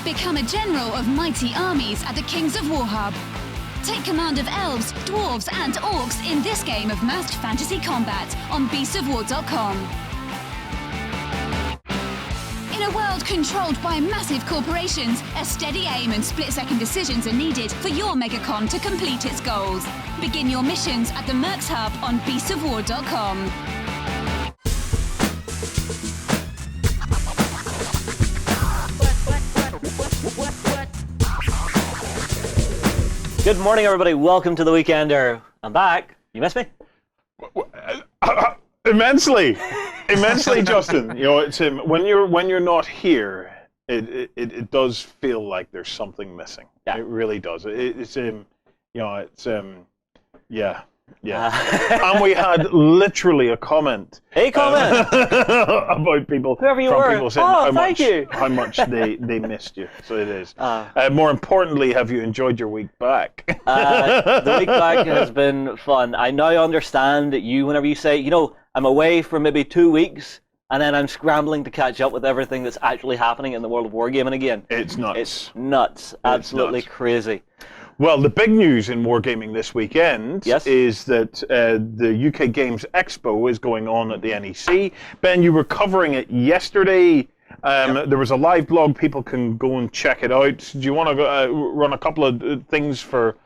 Become a general of mighty armies at the Kings of War Hub. Take command of elves, dwarves and orcs in this game of masked fantasy combat on beastsofwar.com. In a world controlled by massive corporations, a steady aim and split-second decisions are needed for your Megacon to complete its goals. Begin your missions at the Mercs Hub on beastsofwar.com. Good morning, everybody. Welcome to the Weekender. I'm back. You missed me? Immensely, immensely, Justin. You know, it's when you're not here, it does feel like there's something missing. Yeah. It really does. It's you know, it's yeah. And we had literally a comment. Hey, comment about people. Whoever you were. People saying how much they missed you. So it is. More importantly, have you enjoyed your week back? The week back has been fun. I now understand that whenever you say, you know, I'm away for maybe 2 weeks, and then I'm scrambling to catch up with everything that's actually happening in the world of wargaming again. It's nuts. It's nuts. Absolutely crazy. Well, the big news in wargaming this weekend is that the UK Games Expo is going on at the NEC. Ben, you were covering it yesterday. There was a live blog. People can go and check it out. Do you want to run a couple of things for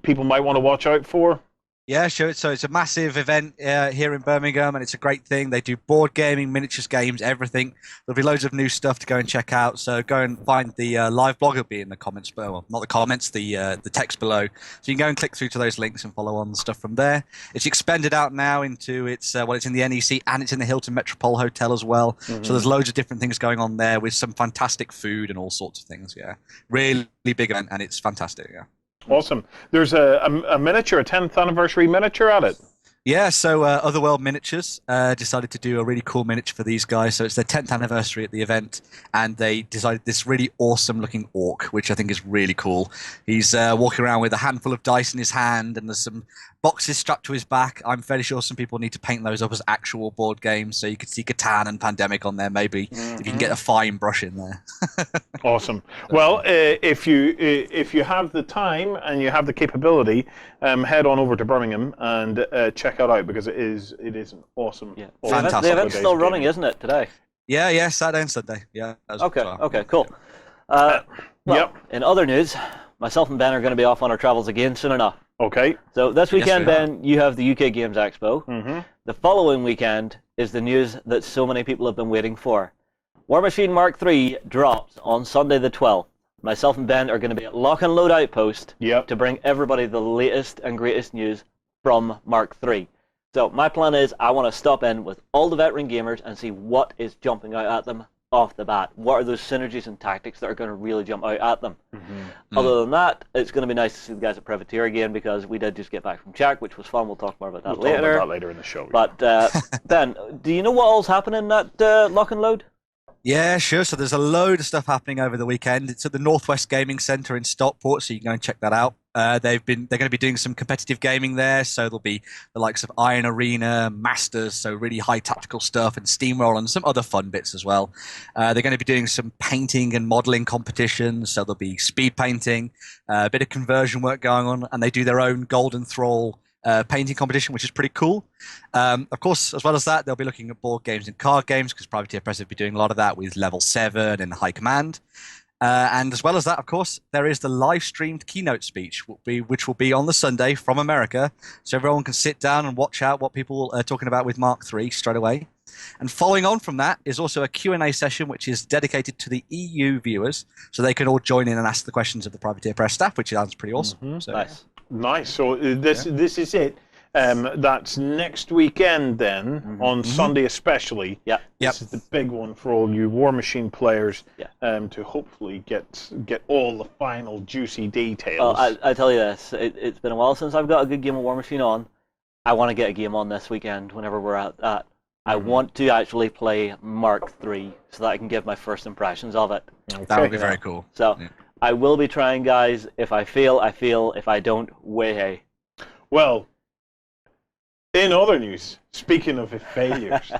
people might want to watch out for? Yeah, sure. So it's a massive event here in Birmingham, and it's a great thing. They do board gaming, miniatures games, everything. There'll be loads of new stuff to go and check out. So go and find the live blog. It'll be in the comments below. Well, not the comments, the text below. So you can go and click through to those links and follow on the stuff from there. It's expanded out now into it's in the NEC and it's in the Hilton Metropole Hotel as well. Mm-hmm. So there's loads of different things going on there with some fantastic food and all sorts of things. Yeah, really big event, and it's fantastic. Yeah. Awesome. There's a miniature, a 10th anniversary miniature at it. Yeah, so Otherworld Miniatures decided to do a really cool miniature for these guys. So it's their 10th anniversary at the event, and they decided this really awesome-looking orc, which I think is really cool. He's walking around with a handful of dice in his hand, and there's some boxes strapped to his back. I'm fairly sure some people need to paint those up as actual board games, so you could see Catan and Pandemic on there, maybe, if you can get a fine brush in there. Awesome. Well, if you have the time and you have the capability, head on over to Birmingham and check it out, because it is an awesome. Yeah. Fantastic. The event's still running, isn't it, today? Yeah, Saturday and Sunday. Yeah. Okay, cool. In other news, myself and Ben are going to be off on our travels again soon enough. Okay. So this weekend, Ben, you have the UK Games Expo. Mm-hmm. The following weekend is the news that so many people have been waiting for. Warmachine Mark III drops on Sunday the 12th. Myself and Ben are going to be at Lock and Load Outpost to bring everybody the latest and greatest news from Mark III. So my plan is I want to stop in with all the veteran gamers and see what is jumping out at them off the bat. What are those synergies and tactics that are going to really jump out at them? Mm-hmm. Other than that, it's going to be nice to see the guys at Privateer again, because we did just get back from Czech, which was fun. We'll talk more about that later. Talk about that later in the show. But Ben, do you know what all's happening at Lock and Load? Yeah, sure. So there's a load of stuff happening over the weekend. It's at the Northwest Gaming Centre in Stockport, so you can go and check that out. They're going to be doing some competitive gaming there, so there'll be the likes of Iron Arena, Masters, so really high tactical stuff, and Steamroll, and some other fun bits as well. They're going to be doing some painting and modelling competitions, so there'll be speed painting, a bit of conversion work going on, and they do their own Golden Thrall painting competition, which is pretty cool. Of course, as well as that, they'll be looking at board games and card games, because Privateer Press will be doing a lot of that with Level 7 and High Command. And as well as that, of course, there is the live-streamed keynote speech, which will be on the Sunday from America, so everyone can sit down and watch out what people are talking about with Mark III straight away. And following on from that is also a Q&A session, which is dedicated to the EU viewers, so they can all join in and ask the questions of the Privateer Press staff, which sounds pretty awesome. Mm-hmm. So, Nice. So this is it. That's next weekend then, on Sunday especially. Yeah. This is the big one for all you Warmachine players, to hopefully get all the final juicy details. Well, I tell you this, it's been a while since I've got a good game of Warmachine on. I want to get a game on this weekend whenever we're at that. I want to actually play Mark III so that I can give my first impressions of it. Okay. that would be very cool. So I will be trying, guys. If I fail, I fail. If I don't, way hey. Well, in other news, speaking of failures,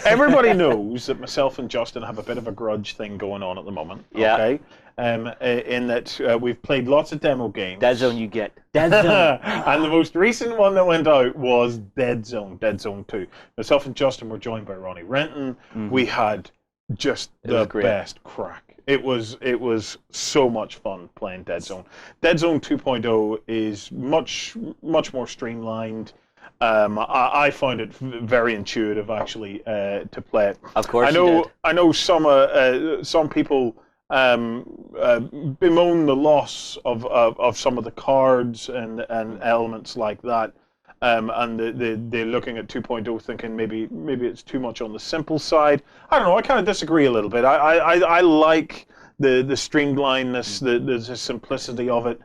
everybody knows that myself and Justin have a bit of a grudge thing going on at the moment. Yeah. Okay. In that we've played lots of demo games. Dead Zone, you get Dead Zone. And the most recent one that went out was Dead Zone 2. Myself and Justin were joined by Ronnie Renton. We had just the best crack. It was so much fun playing Dead Zone. Dead Zone 2.0 is much more streamlined. I found it very intuitive actually to play it. Of course, I know some people bemoan the loss of some of the cards and elements like that. And they're looking at 2.0 thinking maybe it's too much on the simple side. I don't know. I kind of disagree a little bit. I like the streamlinedness, the simplicity of it,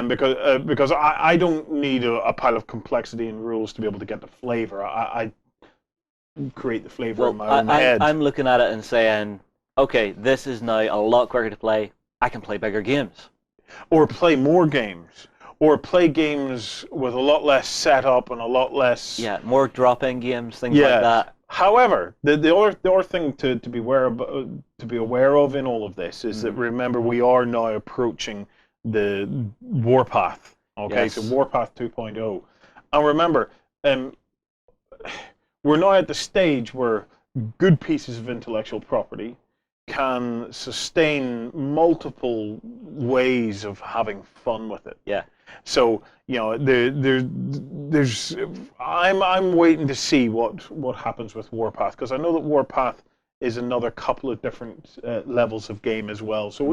because I don't need a pile of complexity and rules to be able to get the flavor. I create the flavor in my own head. I'm looking at it and saying, okay, this is now a lot quicker to play. I can play bigger games, or play more games. Or play games with a lot less setup and a lot less... Yeah, more drop-in games, things like that. However, the other thing to be aware of in all of this is that, remember, we are now approaching the Warpath. Okay, yes. So Warpath 2.0. And remember, we're now at the stage where good pieces of intellectual property can sustain multiple ways of having fun with it. Yeah. So there's I'm waiting to see what happens with Warpath, because I know that Warpath is another couple of different levels of game as well. So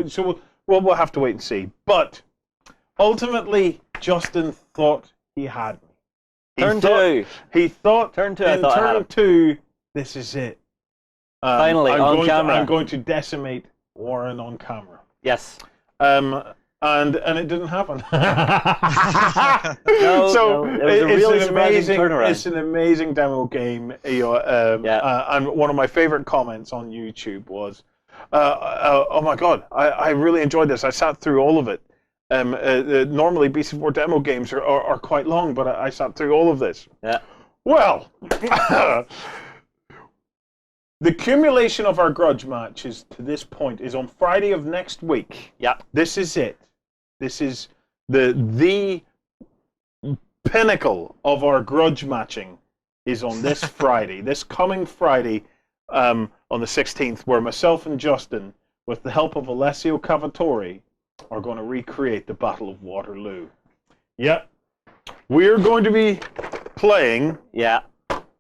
we'll have to wait and see. But ultimately, Justin thought he had me. Turn two. He thought turn two. In turn two, this is it. Finally, on camera. I'm going to decimate Warren on camera. Yes. And it didn't happen. No, it was a really surprising turnaround. It's an amazing demo game. And one of my favorite comments on YouTube was, "Oh my God, I really enjoyed this. I sat through all of it. Normally, BC4 demo games are quite long, but I sat through all of this." Yeah. Well. The accumulation of our grudge matches to this point is on Friday of next week. Yeah. This is it. This is the pinnacle of our grudge matching is on this Friday, this coming Friday, on the 16th, where myself and Justin, with the help of Alessio Cavatori, are going to recreate the Battle of Waterloo. Yep. We're going to be playing... Yeah.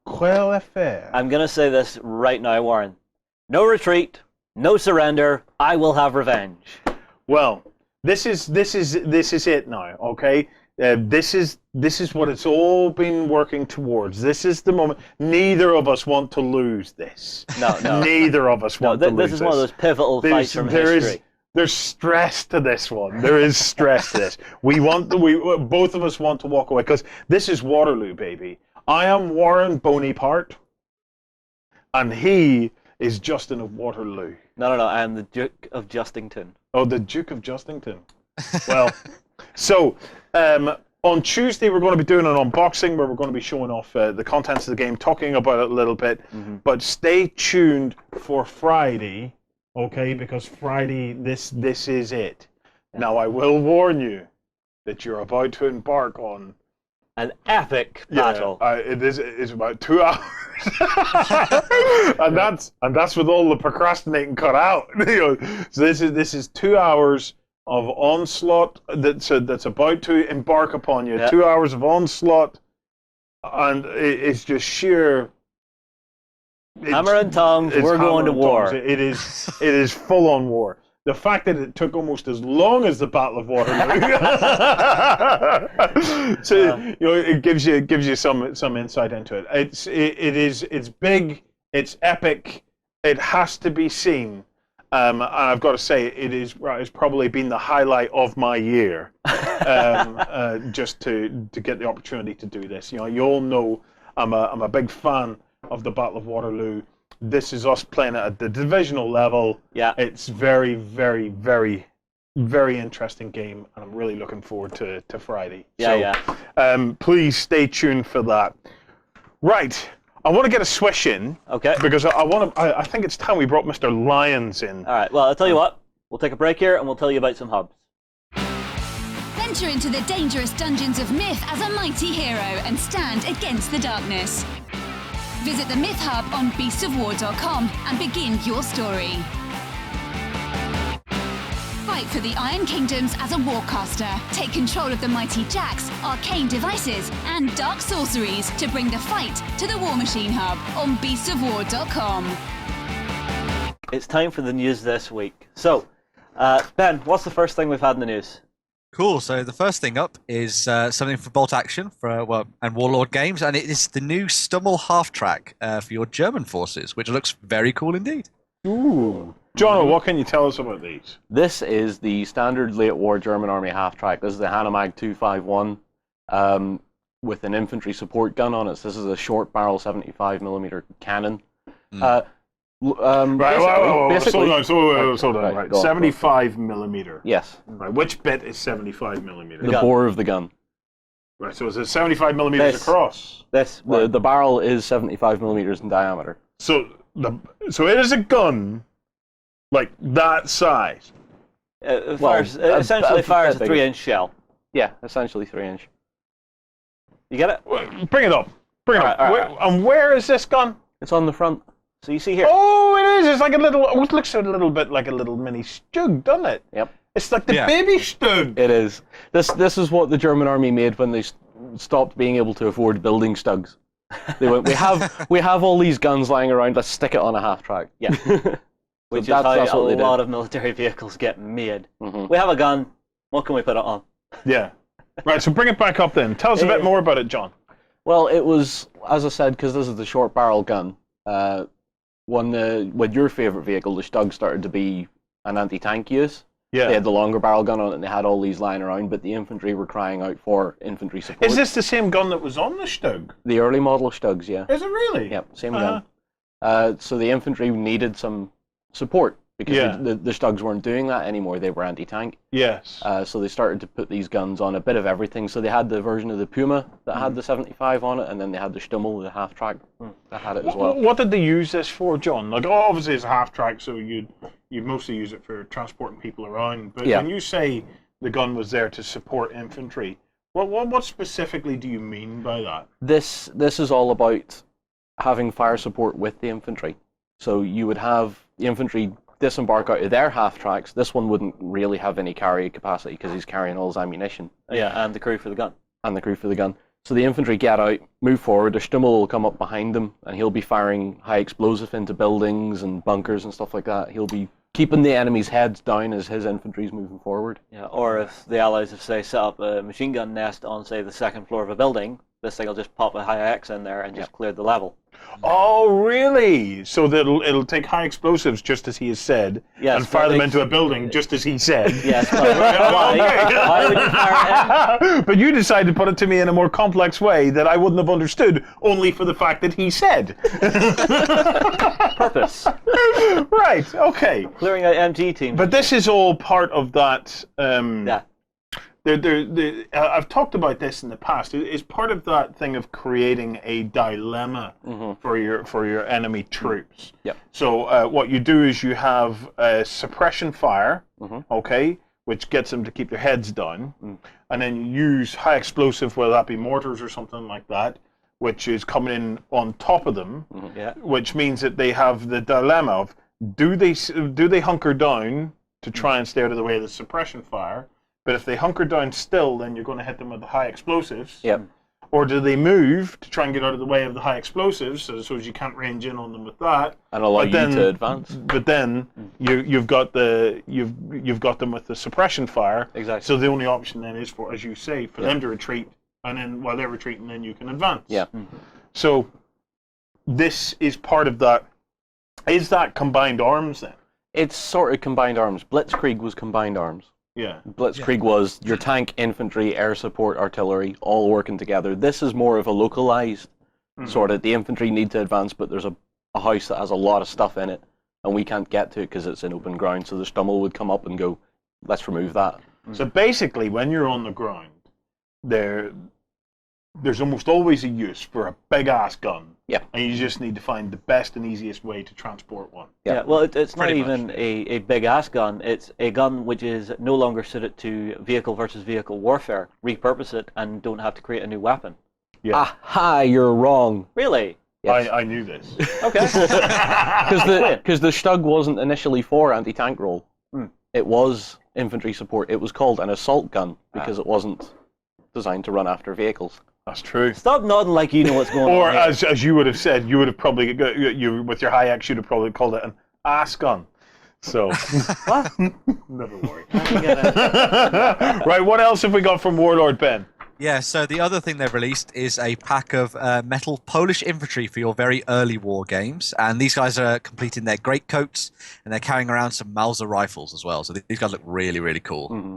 Quelle Affaire. I'm going to say this right now, Warren. No retreat, no surrender. I will have revenge. Well, this is it now. Okay, this is what it's all been working towards. This is the moment. Neither of us want to lose this. No. Neither of us want to lose this. This is one of those pivotal fights from history. There's stress to this one. There is stress to this. Both of us want to walk away, because this is Waterloo, baby. I am Warren Bonaparte, and he is Justin of Waterloo. No, I am the Duke of Justington. Oh, the Duke of Justington. Well, so on Tuesday we're going to be doing an unboxing where we're going to be showing off the contents of the game, talking about it a little bit. But stay tuned for Friday, okay? Because Friday, this is it. Yeah. Now, I will warn you that you're about to embark on an epic battle. It's about 2 hours, and that's with all the procrastinating cut out. So this is 2 hours of onslaught that's about to embark upon you. 2 hours of onslaught, and it's just sheer hammer and tongs. We're going to war. It is full on war. The fact that it took almost as long as the Battle of Waterloo, so it gives you some insight into it. It's big, it's epic, it has to be seen, and I've got to say it's probably been the highlight of my year, just to get the opportunity to do this. You all know I'm a big fan of the Battle of Waterloo. This is us playing it at the divisional level. Yeah. It's very, very, very, very interesting game, and I'm really looking forward to Friday. Yeah. Please stay tuned for that. Right. I want to get a swish in. Okay. Because I think it's time we brought Mr. Lyons in. All right. Well, I'll tell you what. We'll take a break here, and we'll tell you about some hubs. Venture into the dangerous dungeons of myth as a mighty hero and stand against the darkness. Visit the Myth Hub on beastsofwar.com and begin your story. Fight for the Iron Kingdoms as a warcaster. Take control of the mighty jacks, arcane devices, and dark sorceries to bring the fight to the Warmachine Hub on beastsofwar.com. It's time for the news this week. So, Ben, what's the first thing we've had in the news? Cool. So the first thing up is something for Bolt Action and Warlord Games, and it is the new Stummel Halftrack for your German forces, which looks very cool indeed. Ooh. John, what can you tell us about these? This is the standard late war German army half-track. This is the Hanomag 251 with an infantry support gun on it. So this is a short barrel 75mm cannon. Basically, hold on. Right, Right. go on, 75mm. Yes. Right. Which bit is 75mm? The bore of the gun. Right. So is it 75mm across? The barrel is 75mm in diameter. So it is a gun like that size. Essentially fires a 3-inch shell. Yeah, essentially 3-inch. You get it? Bring it up. Bring it up. All right. And where is this gun? It's on the front. So you see here. Oh, it is. It's like a little. It looks a little bit like a little mini Stug, doesn't it? Yep. It's like the baby Stug. It is. This is what the German army made when they stopped being able to afford building Stugs. They went, we have all these guns lying around. Let's stick it on a half-track. Yeah. Which is how a lot of military vehicles get made. Mm-hmm. We have a gun. What can we put it on? Yeah. Right. So bring it back up then. Tell us a bit more about it, John. Well, it was, as I said, because this is the short barrel gun. When your favorite vehicle, the Stug, started to be an anti-tank use. Yeah. They had the longer barrel gun on it, and they had all these lying around, but the infantry were crying out for infantry support. Is this the same gun that was on the Stug? The early model Stugs, yeah. Is it really? Yep, same gun. So the infantry needed some support because the Stugs weren't doing that anymore. They were anti-tank. Yes. So they started to put these guns on a bit of everything. So they had the version of the Puma that had the 75 on it, and then they had the Stummel, the half-track, that had it as well. What did they use this for, John? Like, obviously it's a half-track, so you'd mostly use it for transporting people around. But when you say the gun was there to support infantry, what specifically do you mean by that? This is all about having fire support with the infantry. So you would have the infantry disembark out of their half-tracks. This one wouldn't really have any carry capacity because he's carrying all his ammunition. Yeah, and the crew for the gun. So the infantry get out, move forward, the Stummel will come up behind them, and he'll be firing high explosive into buildings and bunkers and stuff like that. He'll be keeping the enemy's heads down as his infantry's moving forward. Yeah, or if the Allies have, say, set up a machine gun nest on, say, the second floor of a building, this thing will just pop a high X in there and just clear the level. Oh, really? So that it'll take high explosives, just as he has said, and fire them into a building, just as he said. Yes. Why would you fire it in? But you decided to put it to me in a more complex way that I wouldn't have understood, only for the fact that he said. Purpose. Right, okay. Clearing out MG teams. But this is all part of that... I've talked about this in the past. It's part of that thing of creating a dilemma for your enemy troops. Yep. So what you do is you have suppression fire, okay, which gets them to keep their heads down, and then you use high explosive, whether that be mortars or something like that, which is coming in on top of them, which means that they have the dilemma of do they hunker down to try and stay out of the way of the suppression fire. But if they hunker down still, then you're going to hit them with the high explosives. Yep. Or do they move to try and get out of the way of the high explosives, so as you can't range in on them with that? And allow you to advance. But then you've got them with the suppression fire. Exactly. So the only option then is for, as you say, for them to retreat, and then while they're retreating, then you can advance. Yeah. So this is part of that. Is that combined arms then? It's sort of combined arms. Blitzkrieg was combined arms. Yeah. Blitzkrieg was your tank, infantry, air support, artillery, all working together. This is more of a localized sort of, the infantry need to advance, but there's a house that has a lot of stuff in it, and we can't get to it because it's in open ground, so the Stummel would come up and go, let's remove that. So basically, when you're on the ground, there's almost always a use for a big ass gun. Yeah. And you just need to find the best and easiest way to transport one. Yeah, well, it's not Pretty even much. a big ass gun. It's a gun which is no longer suited to vehicle versus vehicle warfare. Repurpose it and don't have to create a new weapon. Yeah. Aha, you're wrong. Really? Yes. I knew this. Okay. Because the Stug wasn't initially for anti-tank role. It was infantry support. It was called an assault gun because it wasn't designed to run after vehicles. That's true. Stop nodding like you know what's going Or on. as you would have said, you would have probably you with your high X, you'd have probably called it an ass gun. So What? never worry. I don't get it. Right, what else have we got from Warlord Ben? Yeah, so the other thing they've released is a pack of metal Polish infantry for your very early war games. And these guys are completing their greatcoats, and they're carrying around some Mauser rifles as well. So these guys look really, really cool. Mm-hmm.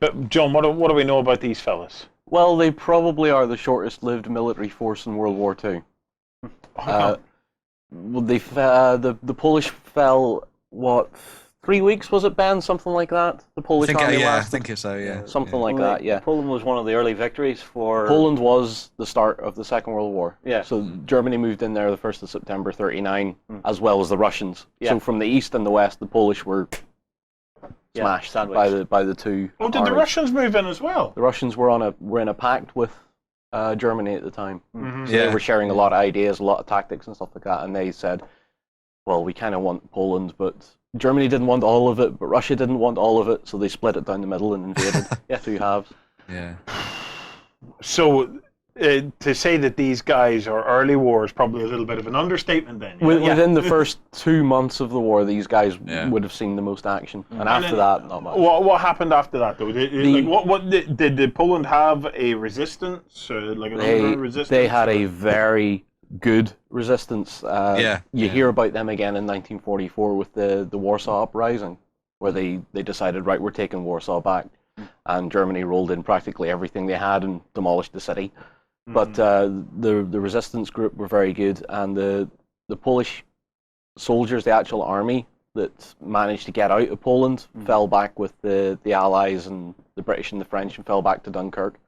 But John, what do we know about these fellas? Well, they probably are the shortest-lived military force in World War II. How come? Well, the Polish fell, what, 3 weeks, was it, Ben? Something like that? The Polish army I lasted? think so, yeah. Something like that, yeah. Poland was one of the early victories for... Poland was the start of the Second World War. Yeah. So Germany moved in there the 1st of September 39, as well as the Russians. Yeah. So from the east and the west, the Polish were smashed sandwiched. by the two Oh, did the armies. Russians move in as well? The Russians were in a pact with Germany at the time. Mm-hmm. So they were sharing a lot of ideas, a lot of tactics and stuff like that, and they said, well, we kind of want Poland, but Germany didn't want all of it, but Russia didn't want all of it, so they split it down the middle and invaded. Two halves. Yeah. So to say that these guys are early war is probably a little bit of an understatement then. Yeah? Within the first 2 months of the war, these guys Yeah. would have seen the most action, and And after then, that, not much. What happened after that though? Did Poland have a resistance? Like an underground resistance? They had a very good resistance. You Yeah. hear about them again in 1944 with the Warsaw Uprising, where they decided, right, we're taking Warsaw back, and Germany rolled in practically everything they had and demolished the city. But the resistance group were very good, and the Polish soldiers, the actual army that managed to get out of Poland, fell back with the Allies and the British and the French, and fell back to Dunkirk.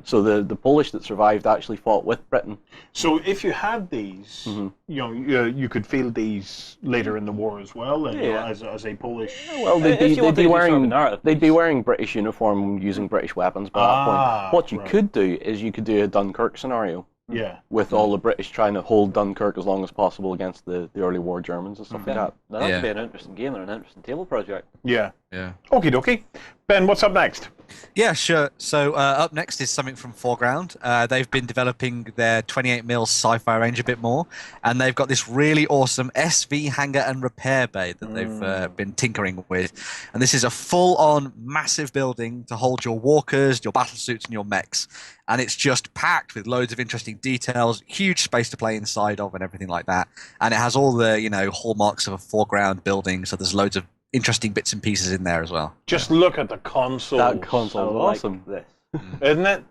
So the Polish that survived actually fought with Britain. So if you had these, you could field these later in the war as well, and, as a Polish. Well, they'd be wearing British uniform, using British weapons by that point. What you could do is you could do a Dunkirk scenario. Yeah. With all the British trying to hold Dunkirk as long as possible against the early war Germans and stuff like that. Now, that would be an interesting game and an interesting table project. Yeah. Yeah. Okie dokie. Ben, what's up next? Yeah, sure. So up next is something from Foreground. They've been developing their 28mm sci-fi range a bit more, and they've got this really awesome SV hangar and repair bay that they've been tinkering with. And this is a full-on massive building to hold your walkers, your battle suits, and your mechs. And it's just packed with loads of interesting details, huge space to play inside of, and everything like that. And it has all the hallmarks of a Foreground building. So there's loads of interesting bits and pieces in there as well. Just look at the console. That console's awesome. Like this. Isn't it?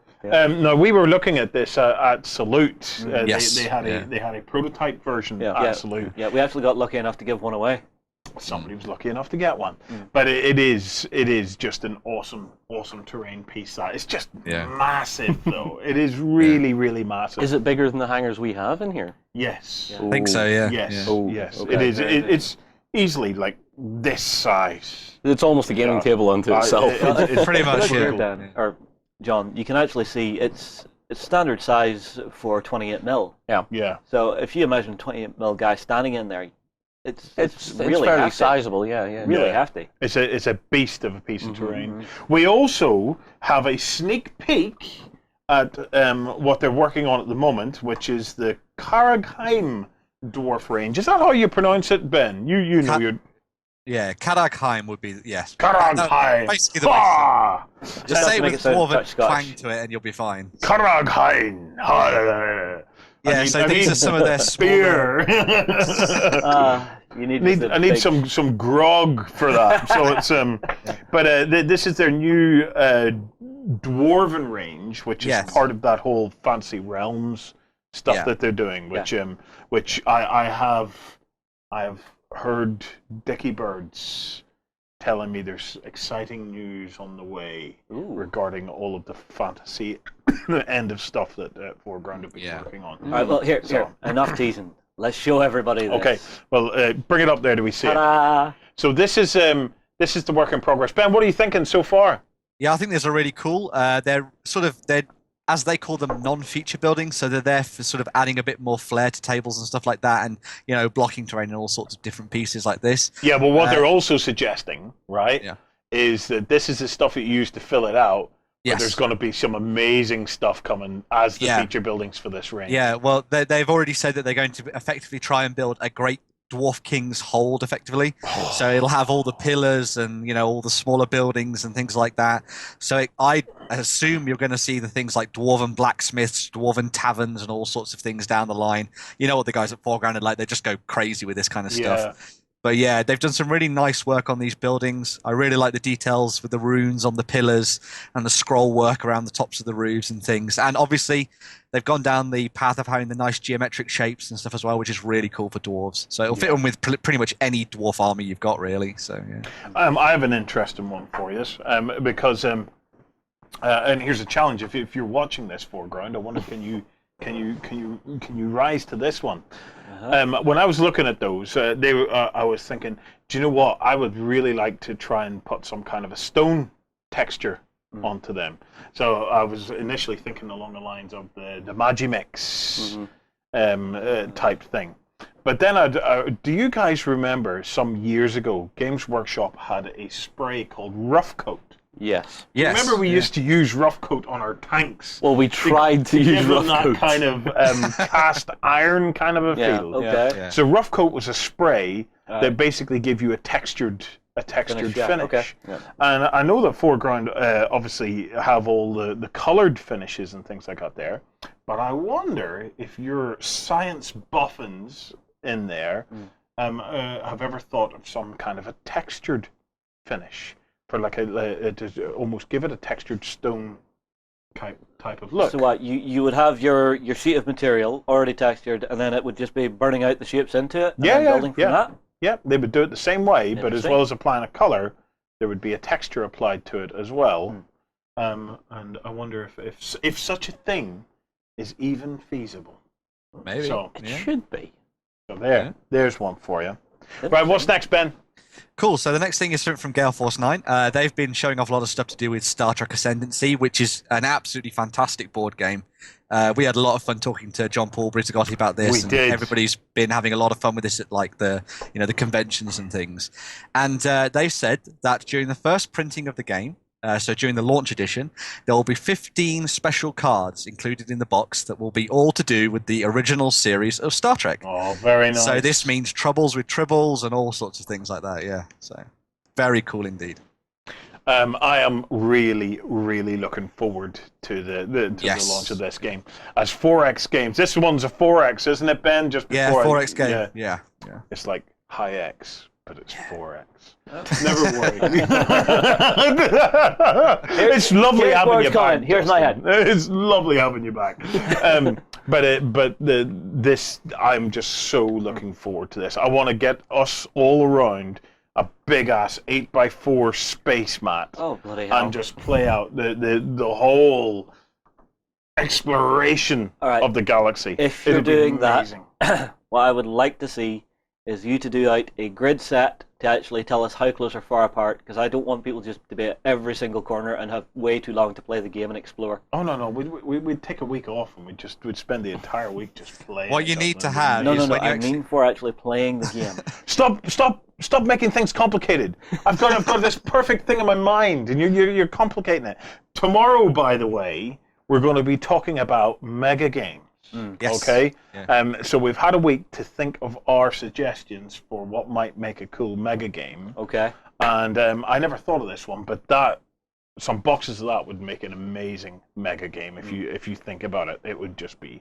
No, we were looking at this at Salute. Yes. They had a prototype version at Salute. Yeah, we actually got lucky enough to give one away. Somebody was lucky enough to get one. But it is just an awesome terrain piece. That it's just massive though. It is really really massive. Is it bigger than the hangars we have in here? Yes. I think so, yeah. Yes. Yeah. Oh, yes. okay. It is. It's easily like this size. It's almost a gaming table unto itself. It's Pretty much, Here, yeah. Dan, or John, you can actually see it's standard size for 28mm. Yeah. So if you imagine 28mm guy standing in there, it's really fairly hefty. sizable, yeah. Really hefty. It's a beast of a piece of terrain. We also have a sneak peek at what they're working on at the moment, which is the Karagheim dwarf range. Is that how you pronounce it, Ben? You know your... Yeah, Karagheim would be, yes. Karagheim! Basically the Ha! Just say it make with it sound more of a Dutch Scottish. twang to it and you'll be fine. Karagheim! Ha! Yeah, so these are some of their smaller... Beer! You need I need some grog for that. So it's but this is their new dwarven range, which is part of that whole Fantasy Realms stuff that they're doing, which I have heard Dicky Birds telling me there's exciting news on the way regarding all of the fantasy end of stuff that Foreground have been working on. All right, well, here, enough teasing. Let's show everybody this. Okay, well, bring it up there. Do we see Ta-da! it? So this is the work in progress. Ben, what are you thinking so far? Yeah, I think these are really cool. They're as they call them, non-feature buildings, so they're there for sort of adding a bit more flair to tables and stuff like that, and blocking terrain and all sorts of different pieces like this. Yeah, but what they're also suggesting, right, is that this is the stuff that you use to fill it out. Yes. But there's going to be some amazing stuff coming as the feature buildings for this range. Yeah, well, they've already said that they're going to effectively try and build a great Dwarf King's Hold, effectively. So it'll have all the pillars and all the smaller buildings and things like that. So I assume you're going to see the things like dwarven blacksmiths, dwarven taverns, and all sorts of things down the line. You know what the guys at Foreground are like; they just go crazy with this kind of stuff. But yeah, they've done some really nice work on these buildings. I really like the details with the runes on the pillars and the scroll work around the tops of the roofs and things. And obviously, they've gone down the path of having the nice geometric shapes and stuff as well, which is really cool for dwarves. So it'll fit in with pretty much any dwarf army you've got, really. So yeah. I have an interesting one for you, because and here's a challenge. If you're watching this Foreground, I wonder can you rise to this one? When I was looking at those, I was thinking, do you know what? I would really like to try and put some kind of a stone texture onto them. So I was initially thinking along the lines of the Magimix type thing. But then, do you guys remember some years ago, Games Workshop had a spray called Rough Coat? Yes. Remember we used to use Rough Coat on our tanks? Well, we tried to use Rough Coat. That kind of cast iron kind of a feel. Okay. Yeah. So Rough Coat was a spray that basically gave you a textured finish. Okay. Yeah. And I know that Foreground obviously have all the coloured finishes and things like that there. But I wonder if your science buffins in there have ever thought of some kind of a textured finish. For like to almost give it a textured stone type of look. So what, you would have your sheet of material already textured, and then it would just be burning out the shapes into it, and then building from that? Yeah, they would do it the same way, but as well as applying a colour, there would be a texture applied to it as well. And I wonder if such a thing is even feasible. Maybe. So, it should be. So there's one for you. Right, what's next, Ben? Cool. So the next thing is from Gale Force 9. They've been showing off a lot of stuff to do with Star Trek Ascendancy, which is an absolutely fantastic board game. We had a lot of fun talking to John Paul Britigotti about this. We did. Everybody's been having a lot of fun with this at like the conventions and things. And they said that during the first printing of the game, so during the launch edition, there will be 15 special cards included in the box that will be all to do with the original series of Star Trek. Oh, very nice. So this means troubles with tribbles and all sorts of things like that, yeah. So very cool indeed. I am really, really looking forward to the launch of this game. As 4X games, this one's a 4X, isn't it, Ben? Just before 4X game, yeah. It's like high X, but it's 4X. Never worry. It's lovely having you back. Here's my head. It's lovely having you back. This, I'm just so looking forward to this. I want to get us all around a big ass 8x4 space mat. Oh, bloody hell. And just play out the whole exploration of the galaxy. If you're doing that, what I would like to see is you to do out a grid set to actually tell us how close or far apart, because I don't want people just to be at every single corner and have way too long to play the game and explore. Oh no, we'd take a week off and we'd spend the entire week just playing. What you need to have No, I mean for actually playing the game. Stop making things complicated. I've got this perfect thing in my mind, and you're complicating it. Tomorrow, by the way, we're going to be talking about mega games. Yes. Okay. Yeah. So we've had a week to think of our suggestions for what might make a cool mega game. Okay. And I never thought of this one, but some boxes of that would make an amazing mega game. If you think about it, it would just be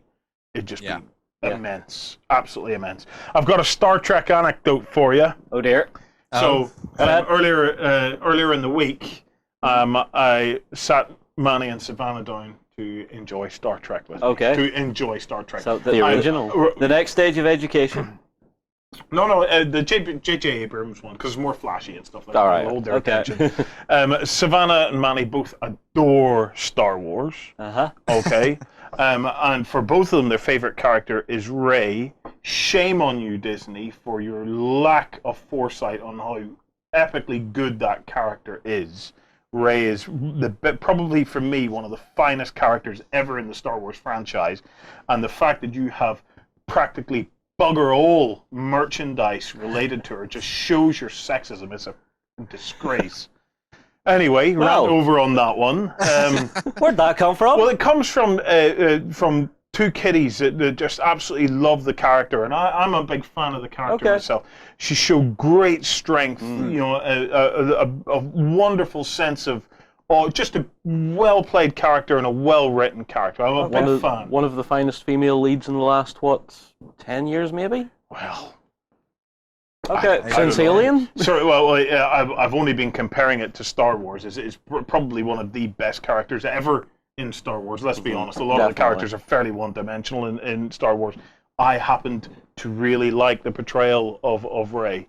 immense, absolutely immense. I've got a Star Trek anecdote for you. Oh dear. So earlier in the week, I sat Manny and Savannah down to enjoy Star Trek with me. Okay. To enjoy Star Trek. So the original. The next stage of education. No, the J.J. Abrams one, because it's more flashy and stuff like that. All right. Hold their attention. Savannah and Manny both adore Star Wars. Okay. And for both of them, their favorite character is Rey. Shame on you, Disney, for your lack of foresight on how epically good that character is. Rey is probably, for me, one of the finest characters ever in the Star Wars franchise. And the fact that you have practically bugger all merchandise related to her just shows your sexism. It's a disgrace. Anyway, rant over on that one. Where'd that come from? Well, it comes from two kiddies that just absolutely love the character, and I'm a big fan of the character myself. She showed great strength, you know, a wonderful sense of just a well-played character and a well-written character. I'm a big fan. One of the finest female leads in the last, 10 years maybe? Well... Since Alien? Sorry, well, I've only been comparing it to Star Wars. It's probably one of the best characters ever in Star Wars, let's be honest. A lot of the characters are fairly one-dimensional in Star Wars. I happened to really like the portrayal of Rey.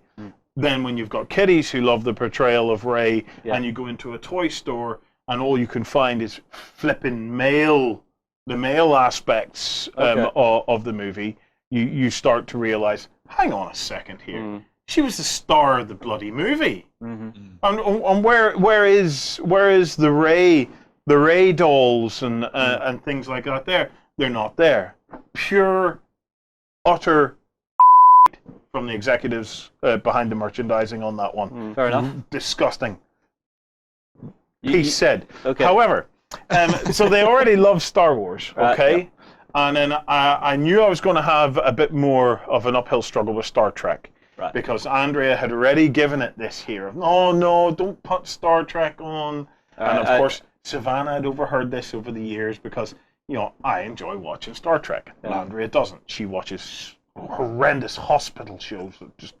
Then when you've got kiddies who love the portrayal of Rey, and you go into a toy store and all you can find is flipping the male aspects of the movie, you start to realize, hang on a second here. She was the star of the bloody movie. And where is the Rey dolls and things like that there? They're not there. Pure, utter from the executives behind the merchandising on that one. Fair enough. Disgusting. Peace said. Okay. However, so they already love Star Wars, okay? And then I knew I was going to have a bit more of an uphill struggle with Star Trek. Because Andrea had already given it this year of, no, don't put Star Trek on. And of course, Savannah had overheard this over the years because, you know, I enjoy watching Star Trek. And Andrea doesn't. She watches horrendous hospital shows that just,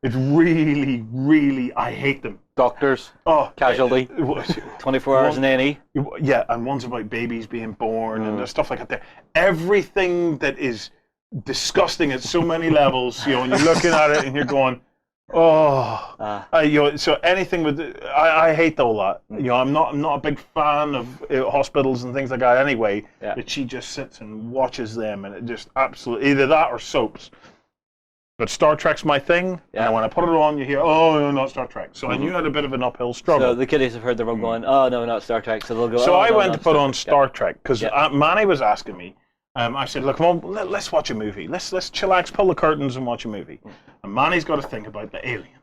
it's really, really, I hate them. Doctors, Casualty, 24 hours in A&E. Yeah, and one's about babies being born and stuff like that there. Everything that is disgusting at so many levels, you know, and you're looking at it and you're going, you know, so anything with, I hate all that. You know, I'm not a big fan of hospitals and things like that anyway, but she just sits and watches them and it just absolutely, either that or soaps. But Star Trek's my thing, and when I put it on, you hear, no, not Star Trek. So I knew I had a bit of an uphill struggle. So the kiddies have heard the room going, oh, no, not Star Trek, so they'll go, so I went to put on Star Trek, because Manny was asking me, I said, look, come on, let's watch a movie. Let's chillax, pull the curtains and watch a movie. And Manny's got to think about the aliens.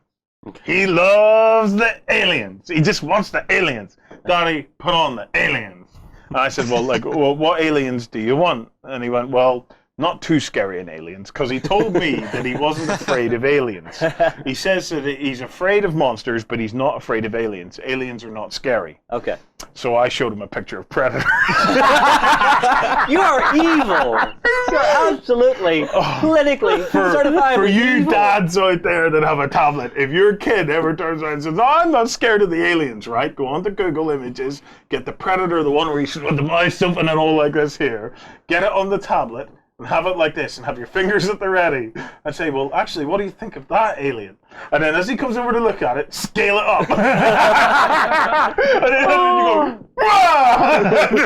He loves the aliens. He just wants the aliens. Daddy, put on the aliens. And I said, well, what aliens do you want? And he went, well, not too scary in aliens, because he told me that he wasn't afraid of aliens. He says that he's afraid of monsters, but he's not afraid of aliens. Aliens are not scary. Okay. So I showed him a picture of Predator. You are evil. You're absolutely politically certified. For you evil. dads out there that have a tablet, if your kid ever turns around and says, I'm not scared of the aliens, right? Go on to Google Images, get the Predator, the one where he's with the mouth open and all like this here, get it on the tablet, and have it like this, and have your fingers at the ready, and say, well, actually, what do you think of that alien? And then as he comes over to look at it, scale it up. And then you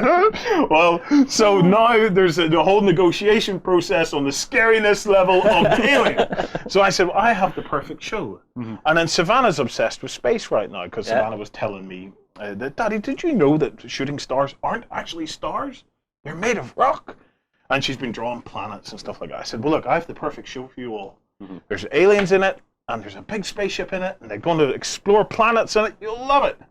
go, well, so now there's the whole negotiation process on the scariness level of the alien. So I said, well, I have the perfect show. And then Savannah's obsessed with space right now, because Savannah was telling me, that, Daddy, did you know that shooting stars aren't actually stars? They're made of rock. And she's been drawing planets and stuff like that. I said, well, look, I have the perfect show for you all. There's aliens in it, and there's a big spaceship in it, and they're going to explore planets in it. You'll love it.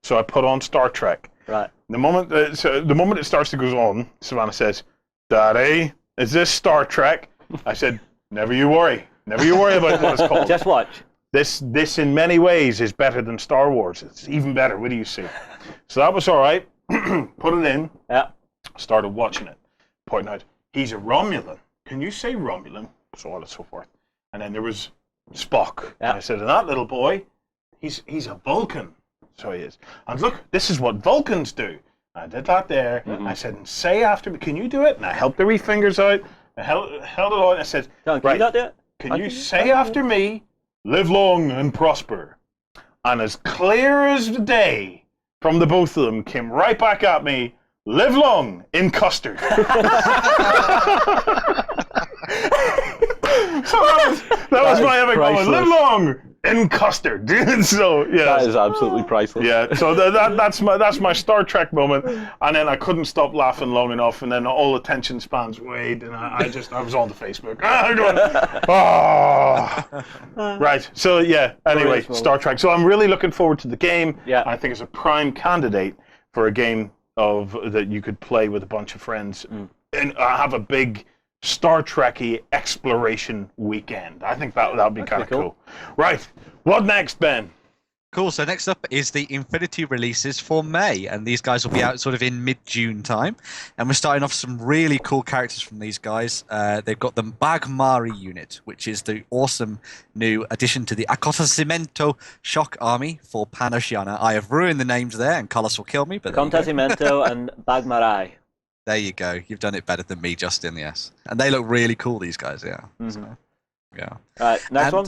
So I put on Star Trek. Right. The moment it starts to go on, Savannah says, Daddy, is this Star Trek? I said, never you worry. Never you worry about what it's called. Just watch. This in many ways is better than Star Wars. It's even better. What do you see? So that was all right. Put it in. Yeah. Started watching it. Pointing out, he's a Romulan. Can you say Romulan? So on and so forth. And then there was Spock. And I said, and that little boy, he's a Vulcan. So he is. And look, this is what Vulcans do. I did that there. I said, and say after me, can you do it? And I helped the wee fingers out. I held it out and I said, John, can you not do it? Can you say after me, live long and prosper? And as clear as the day from the both of them came right back at me, live long in custard. So that was my epic moment. Live long in custard. So yeah, that is absolutely priceless. Yeah, so that's my Star Trek moment, and then I couldn't stop laughing long enough, and then all attention spans waned, and I was on the Facebook. Right. So yeah. Anyway, Star Trek. So I'm really looking forward to the game. Yeah. I think it's a prime candidate for a game that you could play with a bunch of friends and have a big Star Trek-y exploration weekend. I think that would be kind of cool. Right. What next, Ben? Cool. So next up is the Infinity releases for May, and these guys will be out sort of in mid-June time. And we're starting off some really cool characters from these guys. They've got the Bagmari unit, which is the awesome new addition to the Acontecimento Shock Army for Pan-Oceania. I have ruined the names there, and Carlos will kill me. But Acontecimento and Bagmarai. There you go. You've done it better than me, Justin, yes. And they look really cool, these guys, yeah. Mm-hmm. So, yeah. All right, next one.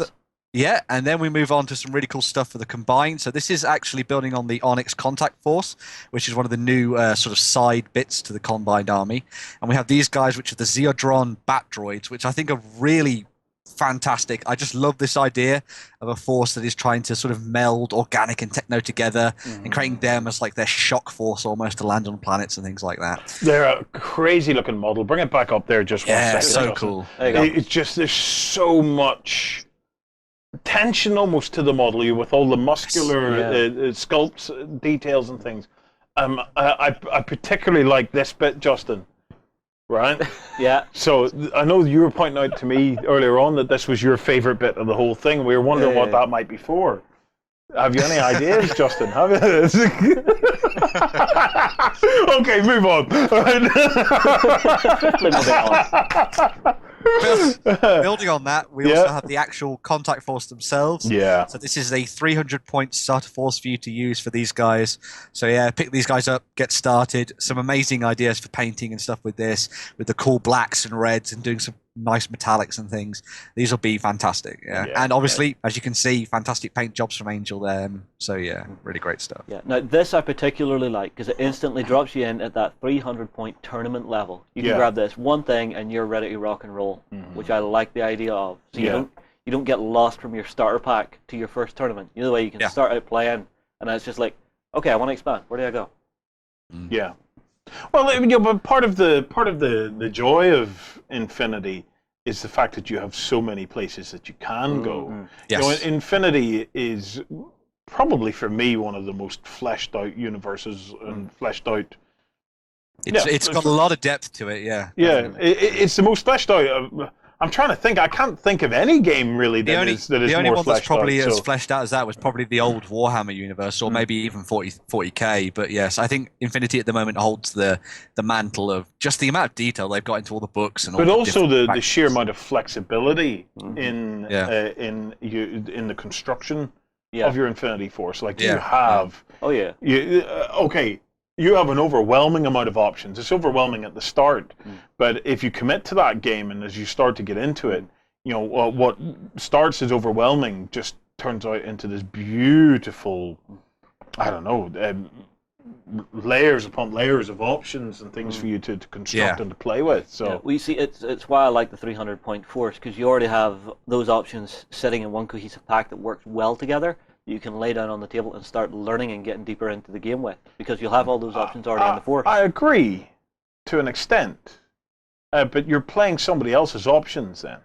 Yeah, and then we move on to some really cool stuff for the Combined. So this is actually building on the Onyx Contact Force, which is one of the new sort of side bits to the Combined Army. And we have these guys, which are the Zeodron Bat Droids, which I think are really fantastic. I just love this idea of a force that is trying to sort of meld organic and techno together and creating them as like their shock force almost to land on planets and things like that. They're a crazy looking model. Bring it back up there just one second. Yeah, so cool. There you go. It's just, there's so much tension almost to the model, with all the muscular sculpts, details and things. I particularly like this bit, Justin. Right? Yeah. So I know you were pointing out to me earlier on that this was your favorite bit of the whole thing. We were wondering what that might be for. Have you any ideas, Justin? Have you? Okay, move on. Building on that, we also have the actual Contact Force themselves. Yeah. So this is a 300-point starter force for you to use for these guys. So yeah, pick these guys up, get started. Some amazing ideas for painting and stuff with this, with the cool blacks and reds and doing some nice metallics and things. These will be fantastic. Yeah. And obviously, as you can see, fantastic paint jobs from Angel there. So yeah, really great stuff. Yeah. Now this I particularly like because it instantly drops you in at that 300-point tournament level. You can grab this one thing and you're ready to rock and roll, which I like the idea of. So you don't get lost from your starter pack to your first tournament. You know the way you can start out playing and then it's just like, okay, I want to expand. Where do I go? Yeah. Well, but part of the joy of Infinity is the fact that you have so many places that you can go. Yes. Infinity is probably for me one of the most fleshed out universes and fleshed out. It's got a lot of depth to it. Yeah. Yeah, it's the most fleshed out. I'm trying to think. I can't think of any game really that is more fleshed out. The only one that's probably as fleshed out as that was probably the old Warhammer universe, or maybe even 40K. But yes, I think Infinity at the moment holds the mantle of just the amount of detail they've got into all the books and all. But also the sheer amount of flexibility in the construction of your Infinity Force. Like you have. Oh yeah. You have an overwhelming amount of options. It's overwhelming at the start, but if you commit to that game and as you start to get into it, what starts as overwhelming just turns out into this beautiful, layers upon layers of options and things for you to construct and to play with. So we see it's why I like the 300-point force, because you already have those options sitting in one cohesive pack that works well together. You can lay down on the table and start learning and getting deeper into the game with, because you'll have all those options already in the force. I agree to an extent, but you're playing somebody else's options then.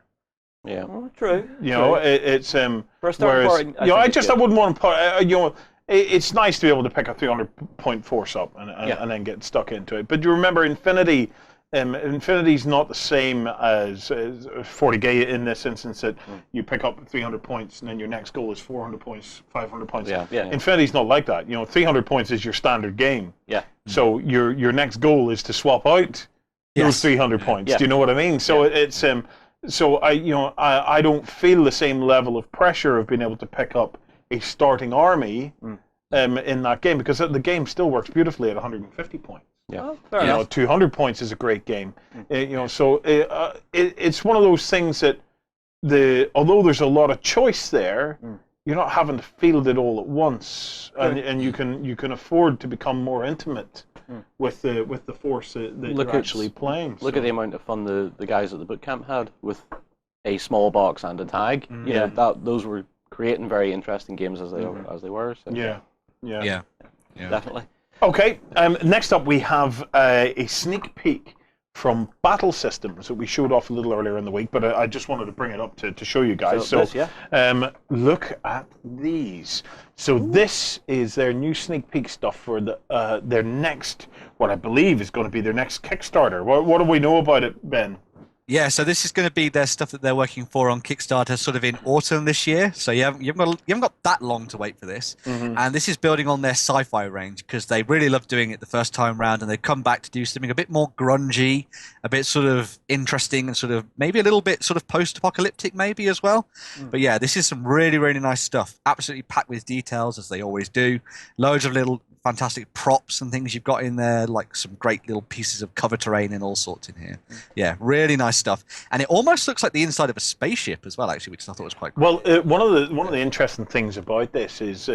Yeah, well, true. It's for a starting point, I wouldn't want to put. It's nice to be able to pick a 300-point force up and then get stuck into it. But you remember Infinity. Infinity's not the same as 40K in this instance, that you pick up 300 points and then your next goal is 400 points, 500 points. Infinity's not like that. 300 points is your standard game. Yeah. So your next goal is to swap out those 300 points. Do you know what I mean? So it's so I don't feel the same level of pressure of being able to pick up a starting army in that game, because the game still works beautifully at 150 points. Yeah. Oh, you know, 200 points is a great game. So it's one of those things that although there's a lot of choice there, you're not having to field it all at once, and you can afford to become more intimate with the force that you're actually playing. Look at the amount of fun the guys at the boot camp had with a small box and a tag. Those were creating very interesting games as they were. So. Yeah, definitely. Okay, next up we have a sneak peek from Battle Systems that we showed off a little earlier in the week, but I just wanted to bring it up to show you guys. So look at these. So this is their new sneak peek stuff for their next, what I believe is going to be their next Kickstarter. What do we know about it, Ben? Yeah, so this is going to be their stuff that they're working for on Kickstarter sort of in autumn this year. So you haven't got that long to wait for this. And this is building on their sci-fi range because they really loved doing it the first time round, and they've come back to do something a bit more grungy, a bit sort of interesting, and sort of maybe a little bit sort of post-apocalyptic maybe as well. But yeah, this is some really, really nice stuff. Absolutely packed with details, as they always do. Loads of little fantastic props and things you've got in there, like some great little pieces of cover terrain and all sorts in here. Yeah, really nice stuff. And it almost looks like the inside of a spaceship as well, actually, which I thought was quite cool. Well, one of the interesting things about this is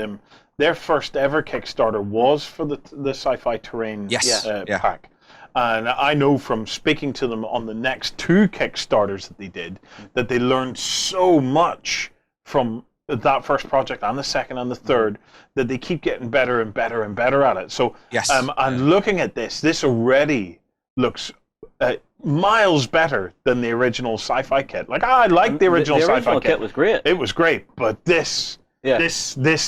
their first ever Kickstarter was for the sci-fi terrain pack. And I know from speaking to them on the next 2 Kickstarters that they did, that they learned so much from that first project and the second and the third, that they keep getting better and better and better at it. So and looking at this already looks miles better than the original sci-fi kit. Like, I like the original sci-fi kit. The original kit was great. It was great, but this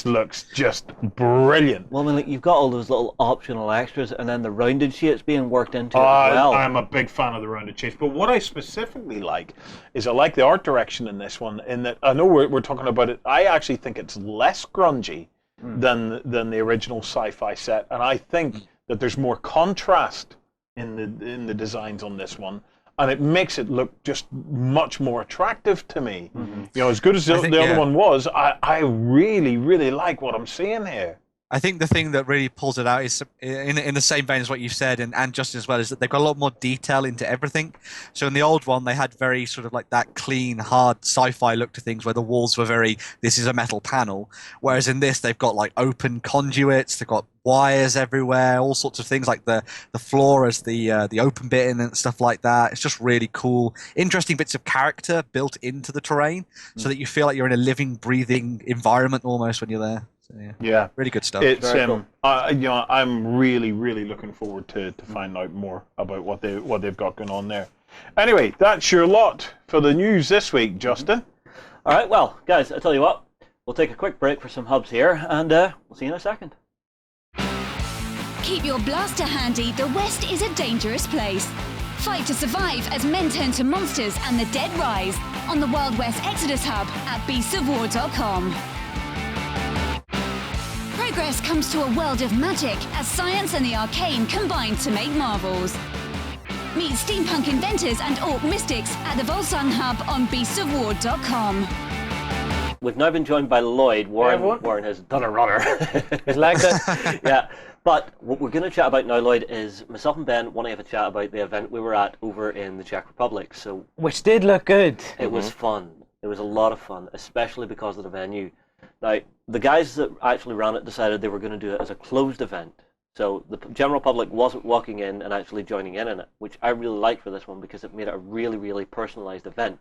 looks just brilliant. Well, I mean, like, you've got all those little optional extras, and then the rounded shapes being worked into it as well. I'm a big fan of the rounded shapes, but what I specifically like is I like the art direction in this one, in that I know we're talking about it. I actually think it's less grungy than the original sci-fi set, and I think that there's more contrast in the designs on this one, and it makes it look just much more attractive to me. As good as the other one was, I really, really like what I'm seeing here. I think the thing that really pulls it out is, in the same vein as what you said, and Justin as well, is that they've got a lot more detail into everything. So in the old one, they had very sort of like that clean, hard sci-fi look to things where the walls were very, this is a metal panel. Whereas in this, they've got like open conduits, they've got wires everywhere, all sorts of things, like the floor as the open bit and stuff like that. It's just really cool. Interesting bits of character built into the terrain so that you feel like you're in a living, breathing environment almost when you're there. So, yeah, really good stuff. It's cool. I'm really, really looking forward to find out more about what they've got going on there. Anyway, that's your lot for the news this week, Justin. All right, well, guys, I tell you what, we'll take a quick break for some hubs here, and we'll see you in a second. Keep your blaster handy. The West is a dangerous place. Fight to survive as men turn to monsters and the dead rise on the Wild West Exodus Hub at beastsofwar.com. Progress comes to a world of magic as science and the arcane combine to make marvels. Meet steampunk inventors and orc mystics at the Volsung Hub on beastsofwar.com. We've now been joined by Lloyd. Warren has done a runner. He's like it. Yeah. But what we're going to chat about now, Lloyd, is myself and Ben want to have a chat about the event we were at over in the Czech Republic. So which did look good. It was fun. It was a lot of fun, especially because of the venue. Now, the guys that actually ran it decided they were going to do it as a closed event. So the general public wasn't walking in and actually joining in it, which I really liked for this one because it made it a really, really personalized event.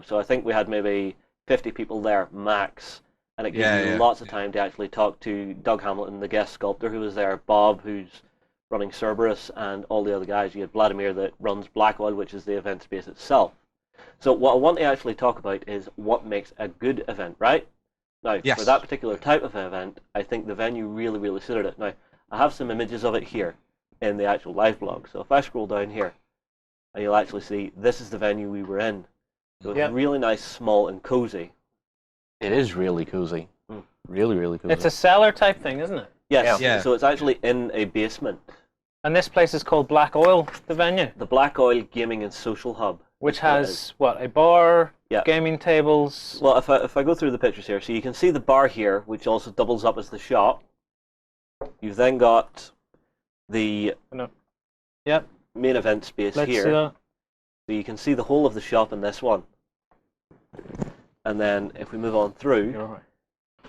So I think we had maybe 50 people there, max. And it gave you lots of time to actually talk to Doug Hamilton, the guest sculptor who was there, Bob, who's running Cerberus, and all the other guys. You had Vladimir that runs Black Oil, which is the event space itself. So what I want to actually talk about is what makes a good event, right? Now, for that particular type of event, I think the venue really, really suited it. Now, I have some images of it here in the actual live blog. So if I scroll down here, and you'll actually see this is the venue we were in. So it's really nice, small, and cozy. It is really cozy. Really, really cozy. It's a cellar type thing, isn't it? Yes. Yeah. So it's actually in a basement. And this place is called Black Oil, the venue? The Black Oil Gaming and Social Hub. Which has, a bar, gaming tables? Well, if I go through the pictures here, so you can see the bar here, which also doubles up as the shop. You've then got the Yep. main event space Let's here. see that. So you can see the whole of the shop in this one. And then if we move on through,